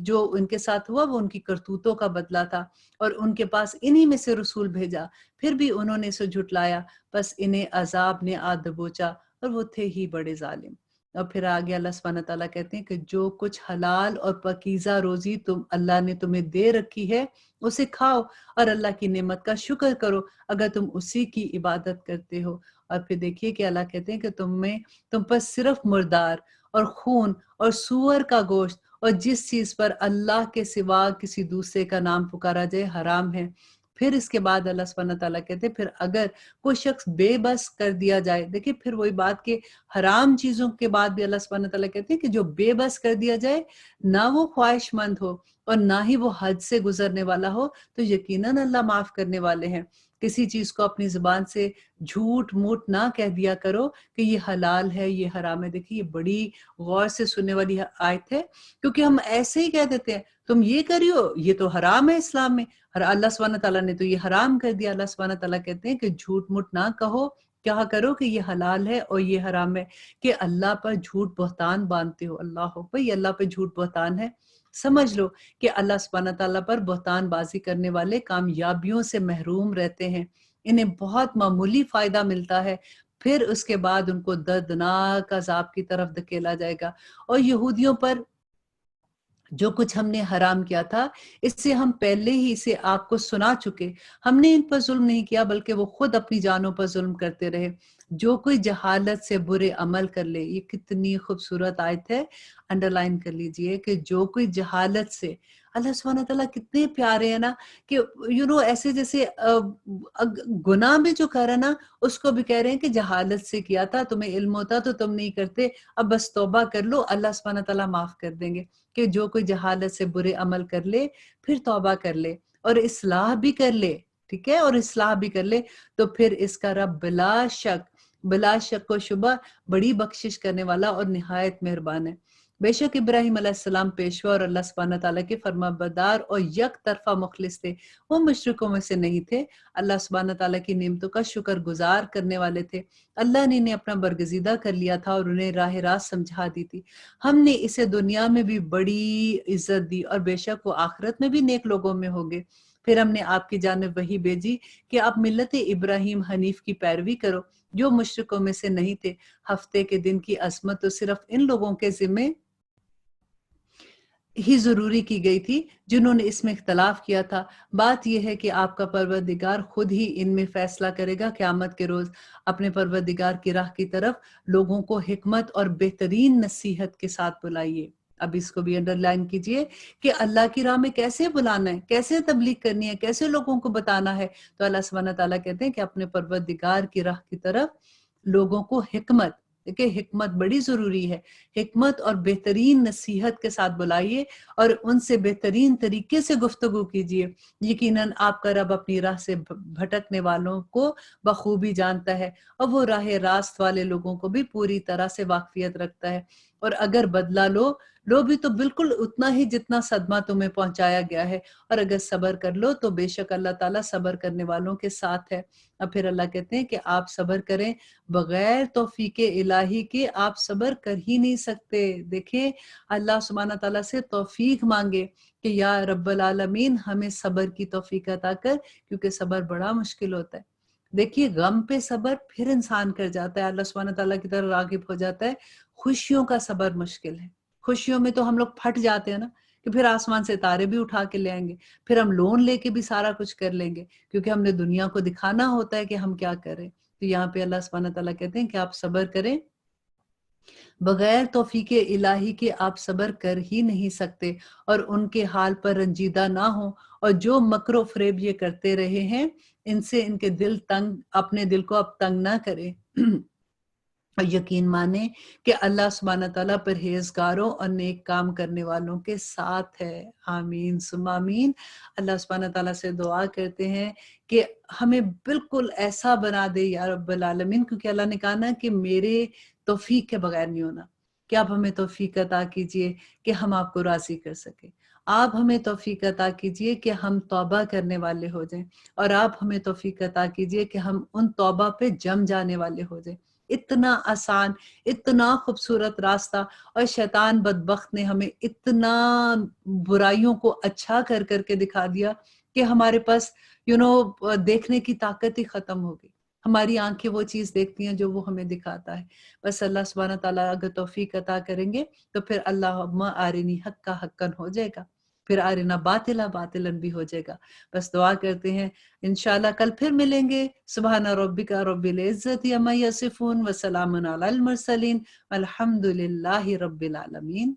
[SPEAKER 1] جو ان کے ساتھ ہوا وہ ان کی کرتوتوں کا بدلہ تھا، اور ان کے پاس انہی میں سے رسول بھیجا، پھر بھی انہوں نے اسے جھٹلایا، بس انہیں عذاب نے آ دبوچا اور وہ تھے ہی بڑے ظالم۔ اور پھر آگے اللہ سبحانہ تعالیٰ کہتے ہیں کہ جو کچھ حلال اور پاکیزہ روزی اللہ نے تمہیں دے رکھی ہے اسے کھاؤ اور اللہ کی نعمت کا شکر کرو اگر تم اسی کی عبادت کرتے ہو۔ اور پھر دیکھیے کہ اللہ کہتے ہیں کہ تم پر صرف مردار اور خون اور سور کا گوشت اور جس چیز پر اللہ کے سوا کسی دوسرے کا نام پکارا جائے حرام ہے۔ پھر اس کے بعد اللہ سبحانہ تعالیٰ کہتے ہیں پھر اگر کوئی شخص بے بس کر دیا جائے، دیکھیں پھر وہی بات کہ حرام چیزوں کے بعد بھی اللہ سبحانہ تعالیٰ کہتے ہیں کہ جو بے بس کر دیا جائے، نہ وہ خواہش مند ہو اور نہ ہی وہ حد سے گزرنے والا ہو، تو یقیناً اللہ معاف کرنے والے ہیں۔ کسی چیز کو اپنی زبان سے جھوٹ موٹ نہ کہہ دیا کرو کہ یہ حلال ہے یہ حرام ہے۔ دیکھیے یہ بڑی غور سے سننے والی آیت ہے، کیونکہ ہم ایسے ہی کہہ دیتے ہیں تم یہ کریو، یہ تو حرام ہے اسلام میں، اللہ سبحانہ تعالیٰ نے تو یہ حرام کر دیا۔ اللہ سبحانہ تعالیٰ کہتے ہیں کہ جھوٹ موٹ نہ کہو، کہا کرو کہ یہ حلال ہے اور یہ حرام ہے، کہ اللہ پر جھوٹ بہتان باندھتے ہو۔ اللہ ہو بھئی اللہ پہ جھوٹ بہتان ہے، سمجھ لو کہ اللہ سبحانہ تعالیٰ پر بہتان بازی کرنے والے کامیابیوں سے محروم رہتے ہیں، انہیں بہت معمولی فائدہ ملتا ہے، پھر اس کے بعد ان کو دردناک عذاب کی طرف دھکیلا جائے گا۔ اور یہودیوں پر جو کچھ ہم نے حرام کیا تھا، اس سے ہم پہلے ہی اسے آپ کو سنا چکے۔ ہم نے ان پر ظلم نہیں کیا بلکہ وہ خود اپنی جانوں پر ظلم کرتے رہے۔ جو کوئی جہالت سے برے عمل کر لے، یہ کتنی خوبصورت آیت ہے، انڈرلائن کر لیجئے کہ جو کوئی جہالت سے، اللہ سبحانہ تعالیٰ کتنے پیارے ہیں نا کہ ایسے جیسے گناہ میں جو کر رہا نا اس کو بھی کہہ رہے ہیں کہ جہالت سے کیا تھا، تمہیں علم ہوتا تو تم نہیں کرتے، اب بس توبہ کر لو، اللہ سبحانہ تعالیٰ معاف کر دیں گے۔ کہ جو کوئی جہالت سے برے عمل کر لے پھر توبہ کر لے اور اصلاح بھی کر لے، ٹھیک ہے، اور اصلاح بھی کر لے، تو پھر اس کا رب بلا شک و شبہ بڑی بخشش کرنے والا اور نہایت مہربان ہے۔ بے شک ابراہیم علیہ السلام پیشوا اور اللہ سبحانہ تعالیٰ کے فرما بردار اور یک طرفہ مخلص تھے، وہ مشرکوں میں سے نہیں تھے، اللہ سبحانہ تعالیٰ کی نعمتوں کا شکر گزار کرنے والے تھے۔ اللہ نے انہیں اپنا برگزیدہ کر لیا تھا اور انہیں راہ راست سمجھا دی تھی۔ ہم نے اسے دنیا میں بھی بڑی عزت دی اور بے شک وہ آخرت میں بھی نیک لوگوں میں ہوگے۔ پھر ہم نے آپ کی جانب وحی بھیجی کہ آپ ملت ابراہیم حنیف کی پیروی کرو جو مشرکوں میں سے نہیں تھے۔ ہفتے کے دن کی عظمت تو صرف ان لوگوں کے ذمہ ہی ضروری کی گئی تھی جنہوں نے اس میں اختلاف کیا تھا۔ بات یہ ہے کہ آپ کا پروردگار خود ہی ان میں فیصلہ کرے گا۔ قیامت کے روز اپنے پروردگار کی راہ کی طرف لوگوں کو حکمت اور بہترین نصیحت کے ساتھ بلائیے۔ اب اس کو بھی انڈرلائن کیجئے کہ اللہ کی راہ میں کیسے بلانا ہے، کیسے تبلیغ کرنی ہے، کیسے لوگوں کو بتانا ہے۔ تو اللہ سبحانہ تعالیٰ کہتے ہیں کہ اپنے پروردگار کی راہ کی طرف لوگوں کو حکمت، دیکھیں حکمت بڑی ضروری ہے، حکمت اور بہترین نصیحت کے ساتھ بلائیے اور ان سے بہترین طریقے سے گفتگو کیجیے۔ یقیناً آپ کا رب اپنی راہ سے بھٹکنے والوں کو بخوبی جانتا ہے اور وہ راہ راست والے لوگوں کو بھی پوری طرح سے واقفیت رکھتا ہے۔ اور اگر بدلہ لو بھی تو بالکل اتنا ہی جتنا صدمہ تمہیں پہنچایا گیا ہے، اور اگر صبر کر لو تو بے شک اللہ تعالیٰ صبر کرنے والوں کے ساتھ ہے۔ اب پھر اللہ کہتے ہیں کہ آپ صبر کریں، بغیر توفیق الہی کے آپ صبر کر ہی نہیں سکتے۔ دیکھیں اللہ سبحانہ تعالیٰ سے توفیق مانگے کہ یا رب العالمین ہمیں صبر کی توفیق عطا کر، کیونکہ صبر بڑا مشکل ہوتا ہے۔ دیکھیے غم پہ صبر پھر انسان کر جاتا ہے، اللہ سبحانہ تعالیٰ کی طرف راغب ہو جاتا ہے۔ خوشیوں کا صبر مشکل ہے، خوشیوں میں تو ہم لوگ پھٹ جاتے ہیں نا کہ پھر آسمان سے تارے بھی اٹھا کے لے آئیں گے، پھر ہم لون لے کے بھی سارا کچھ کر لیں گے کیونکہ ہم نے دنیا کو دکھانا ہوتا ہے کہ ہم کیا کریں۔ تو یہاں پہ اللہ سبحانہ تعالیٰ کہتے ہیں کہ آپ صبر کریں، بغیر توفیق الہی کے آپ صبر کر ہی نہیں سکتے، اور ان کے حال پر رنجیدہ نہ ہوں، اور جو مکر و فریب یہ کرتے رہے ہیں ان سے ان کے دل تنگ، اپنے دل کو اب تنگ نہ کریں۔ اور یقین مانیں کہ اللہ سبحانہ تعالیٰ پرہیزگاروں اور نیک کام کرنے والوں کے ساتھ ہے۔ آمین ثم آمین۔ اللہ سبحانہ تعالیٰ سے دعا کرتے ہیں کہ ہمیں بالکل ایسا بنا دے یا رب العالمین، کیونکہ اللہ نے کہا نا کہ میرے توفیق کے بغیر نہیں ہونا، کہ آپ ہمیں توفیق عطا کیجئے کہ ہم آپ کو راضی کر سکیں۔ آپ ہمیں توفیق عطا کیجئے کہ ہم توبہ کرنے والے ہو جائیں، اور آپ ہمیں توفیق عطا کیجئے کہ ہم ان توبہ پہ جم جانے والے ہو جائیں۔ اتنا آسان، اتنا خوبصورت راستہ، اور شیطان بدبخت نے ہمیں اتنا برائیوں کو اچھا کر کر کے دکھا دیا کہ ہمارے پاس دیکھنے کی طاقت ہی ختم ہو گئی۔ ہماری آنکھیں وہ چیز دیکھتی ہیں جو وہ ہمیں دکھاتا ہے۔ بس اللہ سبحانہ تعالیٰ اگر توفیق عطا کریں گے تو پھر اللہم آرنی حقا حقاً ہو جائے گا، پھر آرنا باطلا باطلاً بھی ہو جائے گا۔ بس دعا کرتے ہیں انشاءاللہ کل پھر ملیں گے۔ سبحان ربک رب العزت عما یصفون وسلام علی المرسلین والحمد للہ رب العالمین۔